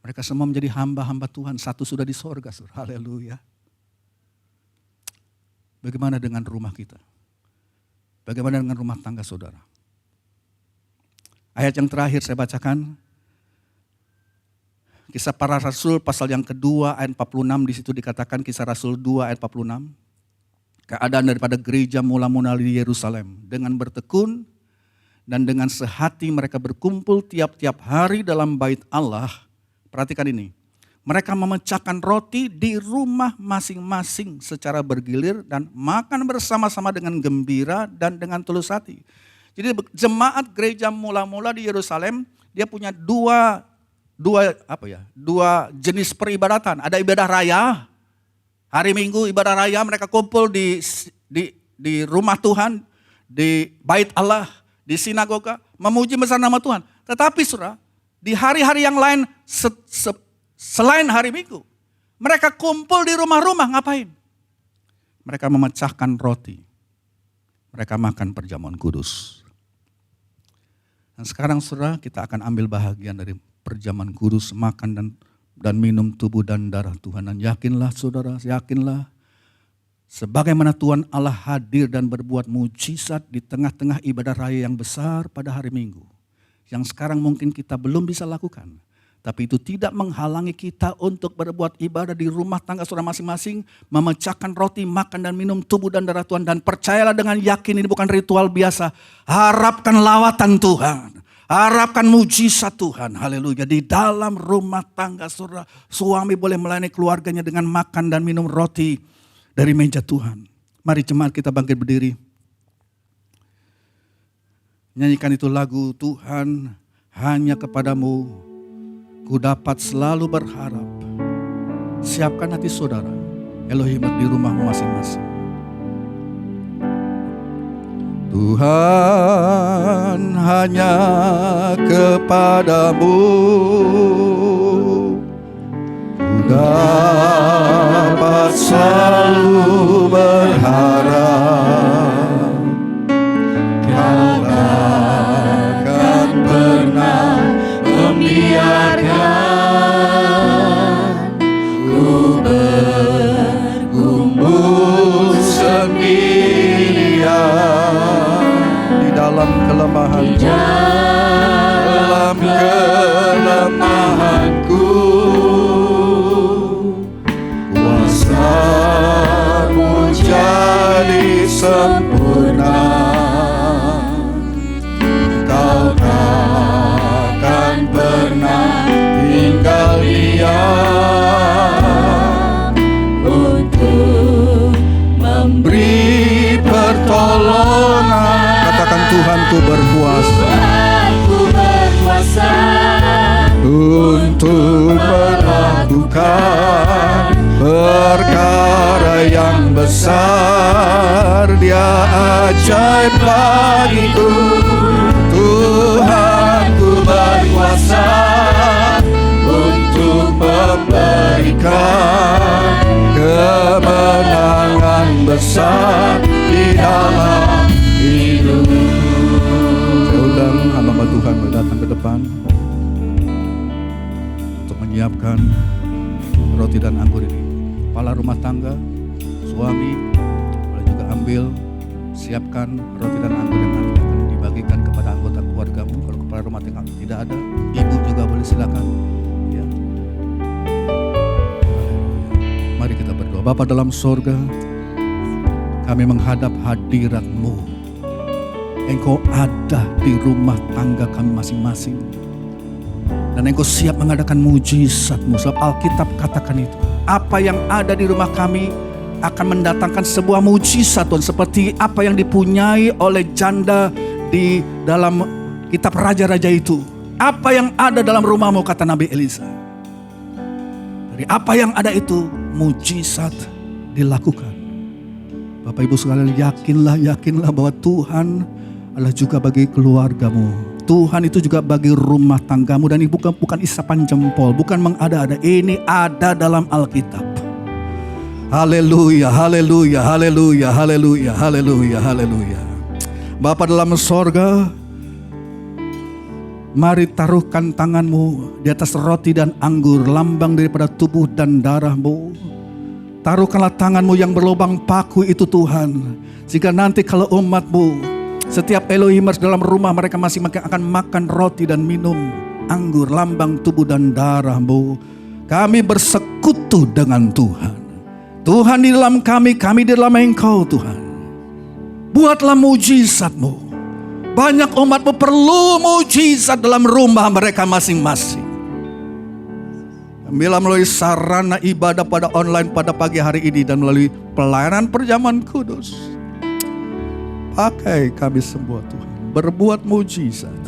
Mereka semua menjadi hamba-hamba Tuhan, satu sudah di sorga, haleluya. Bagaimana dengan rumah kita? Bagaimana dengan rumah tangga saudara? Ayat yang terakhir saya bacakan, Kisah Para Rasul pasal yang kedua ayat 46, di situ dikatakan Kisah Rasul 2 ayat 46. Keadaan daripada gereja mula-mula di Yerusalem. Dengan bertekun dan dengan sehati mereka berkumpul tiap-tiap hari dalam bait Allah. Perhatikan ini. Mereka memecahkan roti di rumah masing-masing secara bergilir dan makan bersama-sama dengan gembira dan dengan tulus hati. Jadi jemaat gereja mula-mula di Yerusalem, dia punya dua jenis peribadatan. Ada ibadah raya, hari Minggu ibadah raya, mereka kumpul di rumah Tuhan, di bait Allah, di sinagoga, memuji besar nama Tuhan. Tetapi saudara, di hari-hari yang lain selain hari Minggu, mereka kumpul di rumah-rumah, ngapain? Mereka memecahkan roti, mereka makan perjamuan kudus. Dan sekarang saudara, kita akan ambil bahagian dari perjamuan kudus, makan dan minum tubuh dan darah Tuhan. Dan yakinlah saudara, yakinlah, sebagaimana Tuhan Allah hadir dan berbuat mujizat di tengah-tengah ibadah raya yang besar pada hari Minggu, yang sekarang mungkin kita belum bisa lakukan, tapi itu tidak menghalangi kita untuk berbuat ibadah di rumah tangga saudara masing-masing, memecahkan roti, makan dan minum tubuh dan darah Tuhan. Dan percayalah dengan yakin, ini bukan ritual biasa. Harapkan lawatan Tuhan. Harapkan mujizat Tuhan, haleluya. Di dalam rumah tangga saudara, suami boleh melayani keluarganya dengan makan dan minum roti dari meja Tuhan. Mari jemaat kita bangkit berdiri. Nyanyikan itu lagu, Tuhan hanya kepadamu ku dapat selalu berharap. Siapkan hati saudara, Elohim di rumahmu masing-masing. Tuhan hanya kepadamu ku dapat selalu berharap. Kau takkan pernah membiarkan ku bergumul sendirian. Dalam kelemahanku, kuasa-Mu jadi sempurna. Kau ajaib bagiku. Tuhanku berkuasa untuk memberikan kemenangan besar di dalam hidupku. Saya undang hamba Tuhan datang ke depan untuk menyiapkan roti dan anggur ini. Kepala rumah tangga, suami, boleh juga ambil, siapkan roti dan anggur yang nanti akan dibagikan kepada anggota keluargamu. Kalau kepala rumah tangga tidak ada, ibu juga boleh silakan. Ya. Mari kita berdoa. Bapa dalam sorga, kami menghadap hadirat-Mu. Engkau ada di rumah tangga kami masing-masing. Dan Engkau siap mengadakan mujizat-Mu. Sebab Alkitab katakan itu. Apa yang ada di rumah kami akan mendatangkan sebuah mujizat, Tuhan. Seperti apa yang dipunyai oleh janda di dalam kitab raja-raja itu. Apa yang ada dalam rumahmu, kata Nabi Elisa. Dari apa yang ada itu, mujizat dilakukan. Bapak Ibu sekalian, yakinlah bahwa Tuhan adalah juga bagi keluargamu. Tuhan itu juga bagi rumah tanggamu. Dan ini bukan isapan jempol, bukan mengada-ada. Ini ada dalam Alkitab. Haleluya, haleluya, haleluya, haleluya, haleluya, haleluya. Bapa dalam sorga, mari taruhkan tanganmu di atas roti dan anggur, lambang daripada tubuh dan darahmu. Taruhkanlah tanganmu yang berlubang paku itu, Tuhan. Jika nanti kalau umatmu, setiap Elohimers dalam rumah mereka masing-masing akan makan roti dan minum anggur, lambang tubuh dan darahmu. Kami bersekutu dengan Tuhan. Tuhan di dalam kami di dalam Engkau, Tuhan. Buatlah mujizat-Mu. Banyak umat-Mu perlu mujizat dalam rumah mereka masing-masing. Bila melalui sarana ibadah pada online pada pagi hari ini dan melalui pelayanan perjamuan kudus, pakai kami semua, Tuhan. Berbuat mujizat.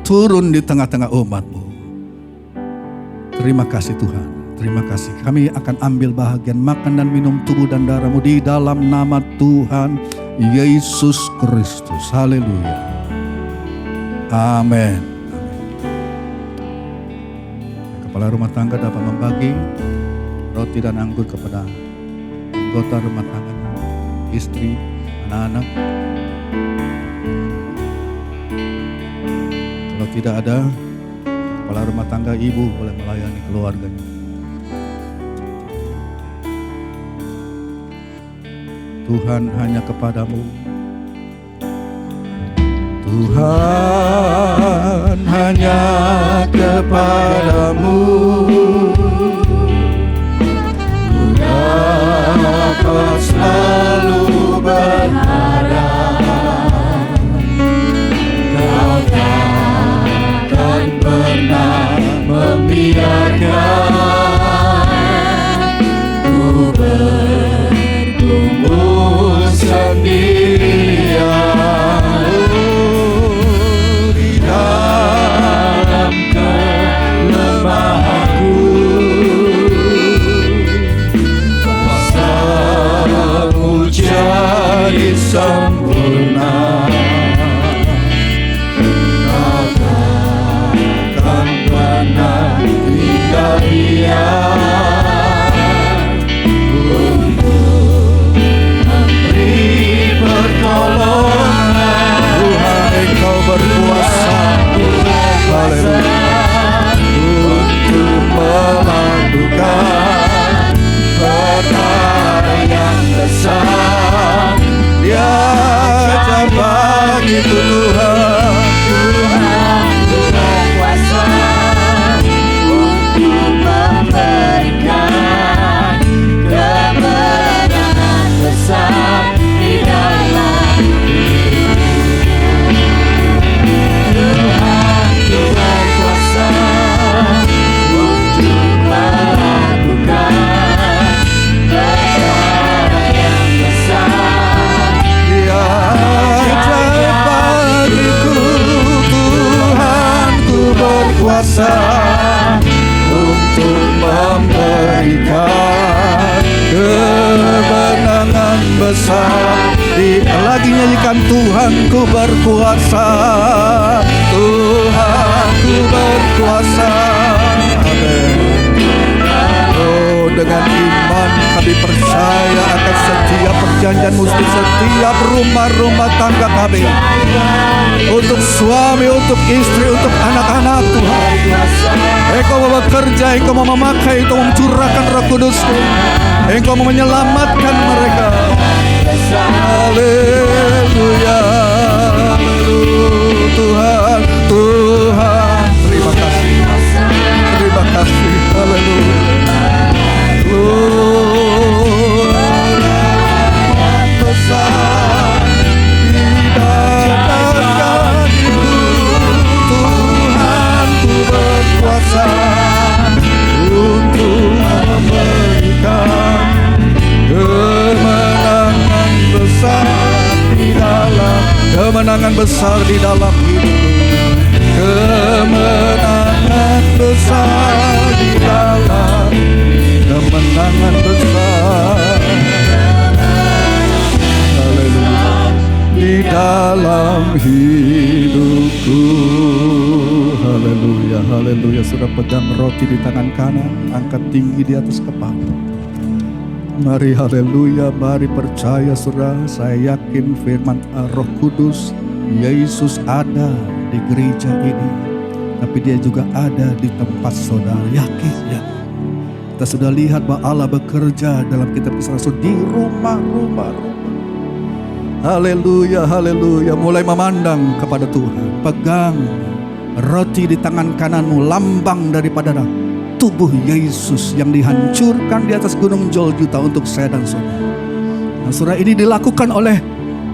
Turun di tengah-tengah umat-Mu. Terima kasih Tuhan. Terima kasih. Kami akan ambil bahagian makan dan minum tubuh dan darah-Mu di dalam nama Tuhan Yesus Kristus. Haleluya. Amin. Kepala rumah tangga dapat membagi roti dan anggur kepada anggota rumah tangga, istri, anak-anak. Kalau tidak ada, kepala rumah tangga ibu boleh melayani keluarganya. Tuhan hanya kepadamu. Tuhan hanya kepadamu. Ku dapat selalu berharap. Kau takkan pernah membiarkan ku bergumul sendirian. Di dalam kelemahanku, kuasa-Mu jadi sempurna. Kau takkan pernah tinggal diam untuk memberi pertolongan. Tuhan, Engkau berkuasa, haleluya, untuk melakukan perkara yang besar. Dia ajar bagiku, Tuhan. Tuhan berkuasa untuk memberikan kemenangan besar di dalam Tuhan berkuasa untuk melakukan perkara yang besar. Dia ajar bagiku, Tuhan ku berkuasa untuk memberikan kemenangan besar. besar. Lagi nyanyikan, Tuhanku berkuasa, Tuhanku berkuasa. Amin. Oh, dengan iman kami percaya akan setiap perjanjian-Mu di setiap rumah-rumah tangga kami. Untuk suami, untuk istri, untuk anak-anak Tuhan. Engkau mau bekerja, Engkau mau memakai, Engkau mau mencurahkan Roh Kudus, Engkau mau menyelamatkan mereka. Haleluya, Tuhan, Tuhan. Terima kasih, terima kasih. Haleluya. Besar di dalam Tuhan ku berkuasa untuk memberikan kemenangan besar di dalam hidup, kemenangan besar di dalam, kemenangan besar. Haleluya. Di dalam hidupku. Haleluya, haleluya. Sudah pegang roti di tangan kanan, angkat tinggi di atas kepala. Mari haleluya, mari percaya saudara. Saya yakin firman Roh Kudus, Yesus ada di gereja ini, tapi dia juga ada di tempat saudara. Yakin ya. Kita sudah lihat bahwa Allah bekerja dalam kitab Kisah Rasul di rumah-rumah. Haleluya, haleluya. Mulai memandang kepada Tuhan. Pegang roti di tangan kananmu, lambang daripada tubuh Yesus yang dihancurkan di atas gunung Golgota untuk saya dan saudara. Nah, saudara, ini dilakukan oleh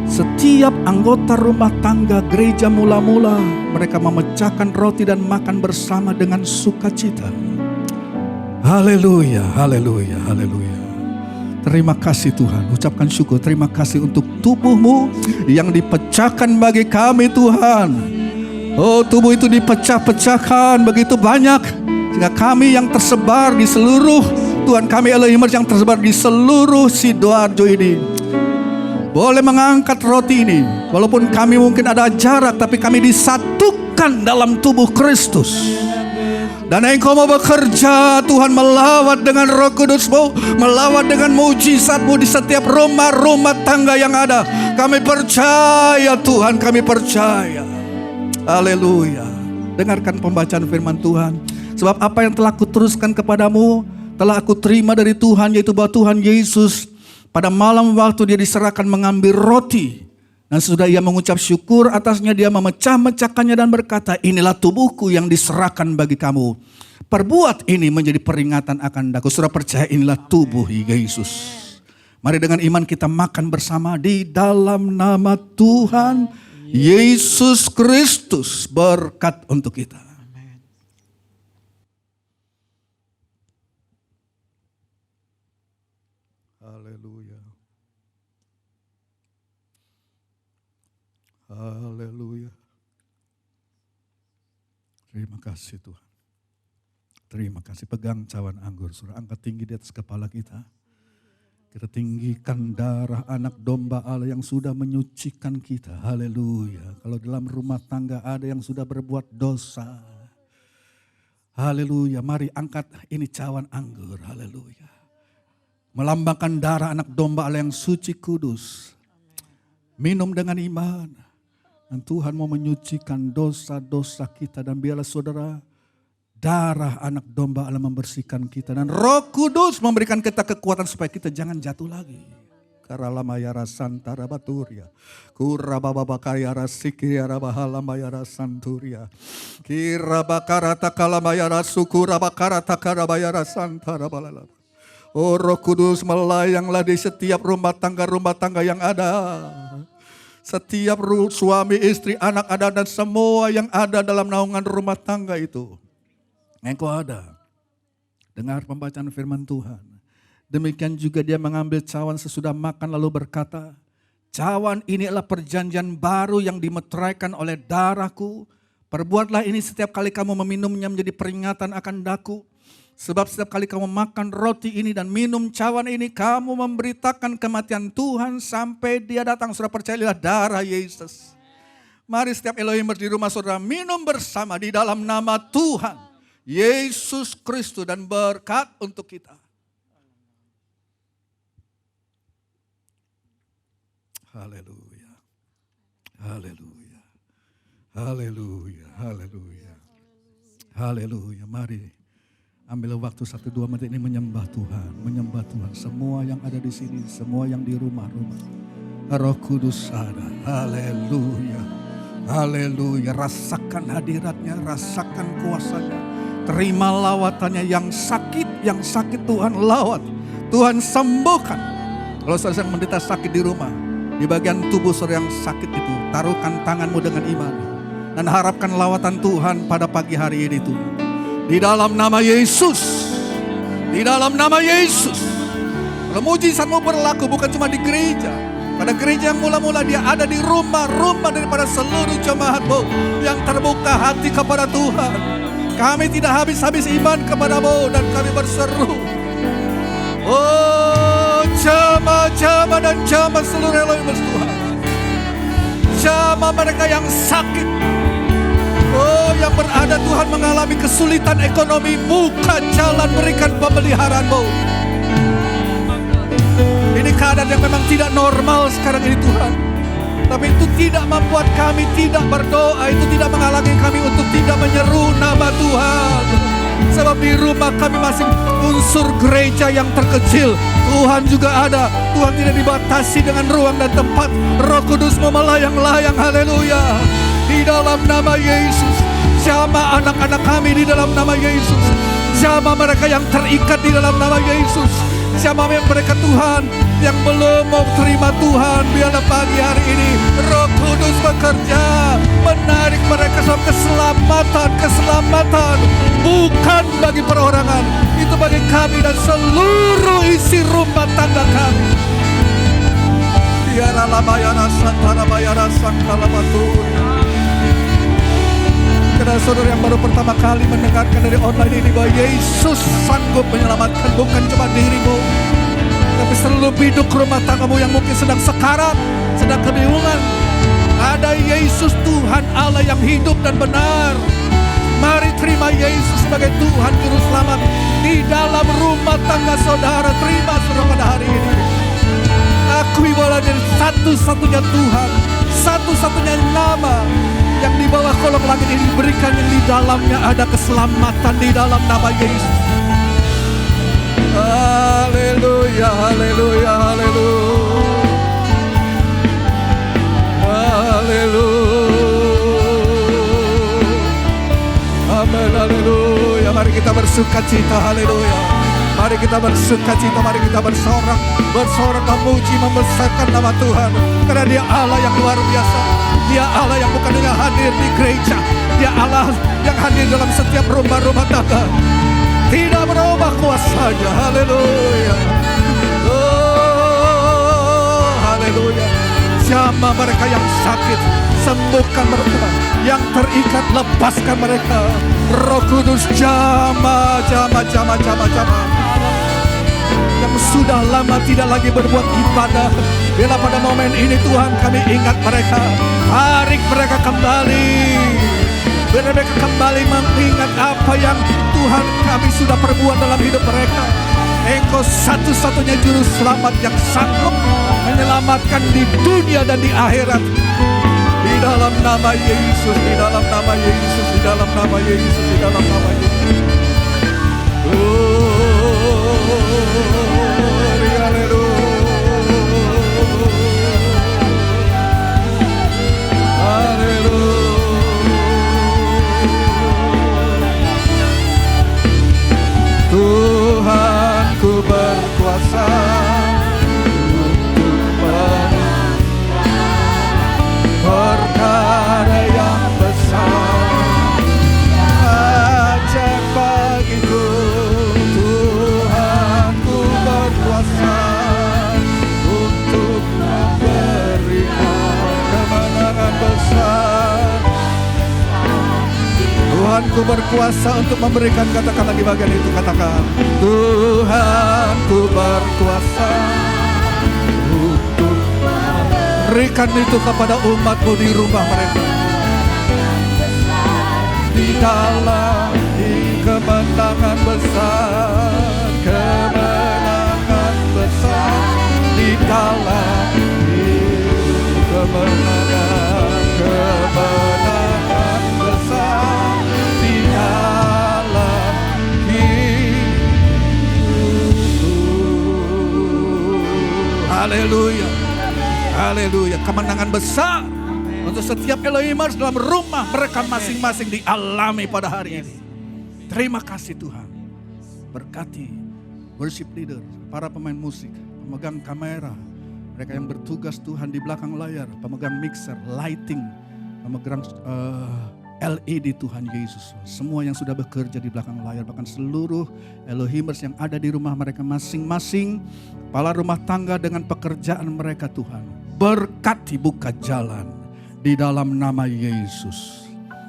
setiap anggota rumah tangga gereja mula-mula. Mereka memecahkan roti dan makan bersama dengan sukacita. Haleluya, haleluya, haleluya. Terima kasih Tuhan, ucapkan syukur. Terima kasih untuk tubuh-Mu yang dipecahkan bagi kami Tuhan. Oh, tubuh itu dipecah-pecahkan begitu banyak, sehingga kami yang tersebar di seluruh, Tuhan kami Elohim yang tersebar di seluruh Sidoarjo ini, boleh mengangkat roti ini. Walaupun kami mungkin ada jarak, tapi kami disatukan dalam tubuh Kristus. Dan Engkau mau bekerja Tuhan, melawat dengan Roh Kudus-Mu, melawat dengan mujizat-Mu di setiap rumah-rumah tangga yang ada. Kami percaya Tuhan, kami percaya. Haleluya. Dengarkan pembacaan firman Tuhan. Sebab apa yang telah kuteruskan kepadamu telah aku terima dari Tuhan, yaitu bahwa Tuhan Yesus pada malam waktu dia diserahkan mengambil roti, dan sudah ia mengucap syukur atasnya, dia memecah-mecahkannya dan berkata, inilah tubuhku yang diserahkan bagi kamu. Perbuat ini menjadi peringatan akan aku. Saudara percaya inilah tubuh Yesus. Mari dengan iman kita makan bersama di dalam nama Tuhan Yesus Kristus. Berkat untuk kita. Haleluya. Haleluya. Terima kasih Tuhan. Terima kasih. Pegang cawan anggur, saudara. Angkat tinggi di atas kepala kita. Kita tinggikan darah anak domba Allah yang sudah menyucikan kita. Haleluya. Kalau dalam rumah tangga ada yang sudah berbuat dosa, haleluya. Mari angkat ini cawan anggur. Haleluya. Melambangkan darah anak domba Allah yang suci kudus. Minum dengan iman. Dan Tuhan mau menyucikan dosa-dosa kita. Dan biarlah saudara, darah anak domba Allah membersihkan kita. Dan Roh Kudus memberikan kita kekuatan supaya kita jangan jatuh lagi. Karalamayara santara baturia. Kurababakayara sikiyara bahalamayara santuria. Kirabakarata kalamayara sukurabakarata karabayara santara balalaba. Oh, Roh Kudus melayanglah di setiap rumah tangga yang ada. Setiap suami, istri, anak ada, dan semua yang ada dalam naungan rumah tangga itu. Engkau ada. Dengar pembacaan firman Tuhan. Demikian juga dia mengambil cawan sesudah makan lalu berkata, cawan ini adalah perjanjian baru yang dimeteraikan oleh darahku. Perbuatlah ini setiap kali kamu meminumnya menjadi peringatan akan daku. Sebab setiap kali kamu makan roti ini dan minum cawan ini, kamu memberitakan kematian Tuhan sampai dia datang. Saudara percayalah darah Yesus. Mari setiap Elohim di rumah saudara minum bersama di dalam nama Tuhan Yesus Kristus dan berkat untuk kita. Haleluya. Haleluya. Haleluya. Haleluya. Haleluya. Mari ambil waktu 1-2 menit ini menyembah Tuhan. Menyembah Tuhan. Semua yang ada di sini, semua yang di rumah-rumah. Roh Kudus ada. Haleluya. Haleluya. Rasakan hadiratnya, rasakan kuasanya. Terima lawatannya. Yang sakit Tuhan lawat. Tuhan sembuhkan. Kalau saudara yang menderita sakit di rumah, di bagian tubuh saudara yang sakit itu, taruhkan tanganmu dengan iman. Dan harapkan lawatan Tuhan pada pagi hari ini Tuhan. Di dalam nama Yesus. Di dalam nama Yesus. Kalau mujizatmu berlaku bukan cuma di gereja. Pada gereja yang mula-mula dia ada di rumah-rumah daripada seluruh jemaatmu yang terbuka hati kepada Tuhan. Kami tidak habis-habis iman kepadamu dan kami berseru. Oh, jamaah-jamaah dan jamaah seluruh Elohim Tuhan. Jamaah mereka yang sakit. Oh, yang berada Tuhan mengalami kesulitan ekonomi, buka jalan, berikan pemeliharaan-Mu. Ini keadaan yang memang tidak normal sekarang ini Tuhan. Tapi itu tidak membuat kami tidak berdoa, itu tidak menghalangi kami untuk tidak menyeru nama Tuhan. Sebab di rumah kami masih unsur gereja yang terkecil. Tuhan juga ada. Tuhan tidak dibatasi dengan ruang dan tempat. Roh Kudus memelayang-layang, haleluya. Di dalam nama Yesus, jamah anak-anak kami di dalam nama Yesus. Jamah mereka yang terikat di dalam nama Yesus. Jamah mereka Tuhan yang belum mau terima Tuhan, biarlah pagi hari ini Roh Kudus bekerja, menarik mereka sampai keselamatan bukan bagi perorangan, itu bagi kami dan seluruh isi rumah tangga kami. Biarlah bayara santara bayara sangkala baturi. Karena saudara yang baru pertama kali mendengarkan dari online ini bahwa Yesus sanggup menyelamatkan bukan cuma dirimu, tapi seluruh hidup rumah tanggamu yang mungkin sedang sekarat, sedang kebingungan. Ada Yesus Tuhan Allah yang hidup dan benar. Mari terima Yesus sebagai Tuhan Juru Selamat di dalam rumah tangga saudara. Terima saudara pada hari ini. Akui bahwa dari satu-satunya Tuhan, satu-satunya nama yang di bawah kolong langit ini diberikan, yang di dalamnya ada keselamatan di dalam nama Yesus. Haleluya, haleluya, haleluya. Haleluya. Amin, haleluya. Mari kita bersuka cita, haleluya. Mari kita bersuka cita, mari kita bersorak memuji, membesarkan nama Tuhan. Karena Dia Allah yang luar biasa. Dia Allah yang bukan hanya hadir di gereja, Dia Allah yang hadir dalam setiap rumah-rumah tangga. Tidak berubah kuasanya, haleluya. Oh, haleluya. Jamah mereka yang sakit, sembuhkan mereka. Yang terikat, lepaskan mereka. Roh Kudus jamah. Yang sudah lama tidak lagi berbuat ibadah, bila pada momen ini Tuhan kami ingat mereka. Tarik mereka kembali. Biar mereka kembali mengingat apa yang Tuhan kami sudah perbuat dalam hidup mereka. Engkau satu-satunya juru selamat yang sanggup menyelamatkan di dunia dan di akhirat. Di dalam nama Yesus, di dalam nama Yesus, di dalam nama Yesus, di dalam nama Yesus. Tuhanku berkuasa untuk perkara yang besar. Ajak berkuasa untuk memberikan, katakan lagi bagian itu, katakan Tuhan ku berkuasa untuk berikan itu kepada umatmu di rumah mereka. Di dalam kemenangan besar, kemenangan besar, di dalam kemenangan, kemenangan besar, di dalam hidupku. Haleluya, haleluya, kemenangan besar untuk setiap Elohimers dalam rumah mereka masing-masing dialami pada hari ini. Terima kasih Tuhan. Berkati worship leader, para pemain musik, pemegang kamera, mereka yang bertugas Tuhan di belakang layar, pemegang mixer, lighting, pemegang LED Tuhan Yesus. Semua yang sudah bekerja di belakang layar, bahkan seluruh Elohimers yang ada di rumah mereka masing-masing, kepala rumah tangga dengan pekerjaan mereka Tuhan. Berkati, buka jalan di dalam nama Yesus.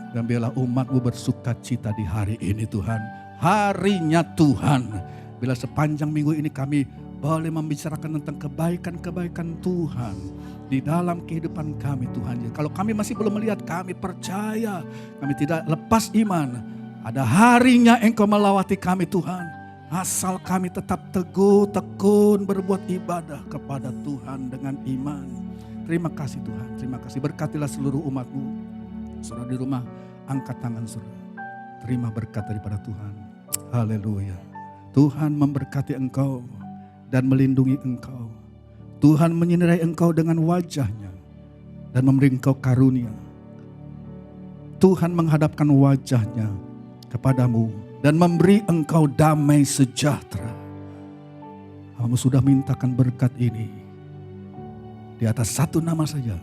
Dan biarlah umatmu bersuka cita di hari ini Tuhan. Harinya Tuhan. Bila sepanjang minggu ini kami boleh membicarakan tentang kebaikan-kebaikan Tuhan di dalam kehidupan kami Tuhan. Kalau kami masih belum melihat, kami percaya, kami tidak lepas iman. Ada harinya Engkau melawati kami Tuhan. Asal kami tetap teguh, tekun berbuat ibadah kepada Tuhan dengan iman. Terima kasih Tuhan, terima kasih. Berkatilah seluruh umat-Mu. Saudara di rumah, angkat tangan saudara. Terima berkat daripada Tuhan. Haleluya. Tuhan memberkati engkau dan melindungi engkau. Tuhan menyinari engkau dengan wajahnya dan memberi engkau karunia. Tuhan menghadapkan wajahnya kepadamu dan memberi engkau damai sejahtera. Kamu sudah mintakan berkat ini di atas satu nama saja.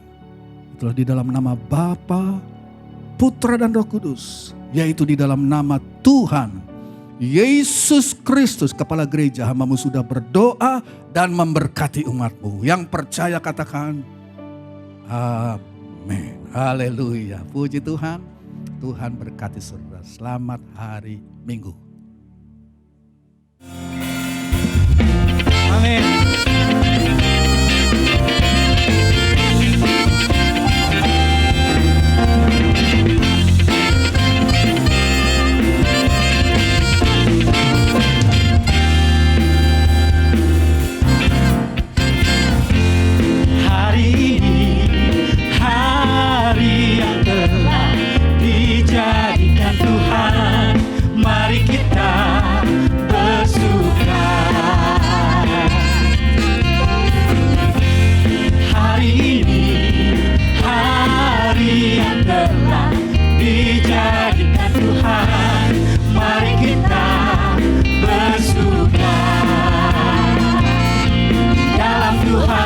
Itulah di dalam nama Bapa, Putra dan Roh Kudus, yaitu di dalam nama Tuhan Yesus Kristus, Kepala Gereja. Hamba-Mu sudah berdoa dan memberkati umat-Mu. Yang percaya katakan amin. Haleluya. Puji Tuhan. Tuhan berkati saudara. Selamat hari Minggu. Amin. Hari ini hari yang telah dijadikan Tuhan, mari kita bersuka. Hari ini hari yang telah dijadikan Tuhan, mari kita bersuka dalam Tuhan.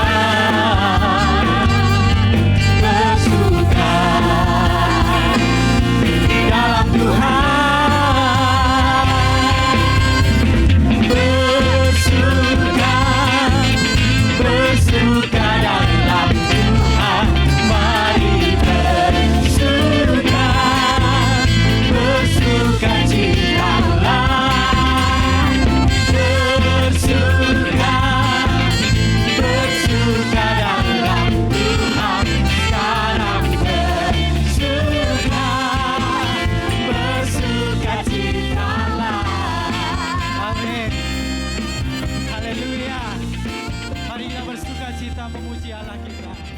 Haleluya. Mari kita bersuka cita memuji Allah kita.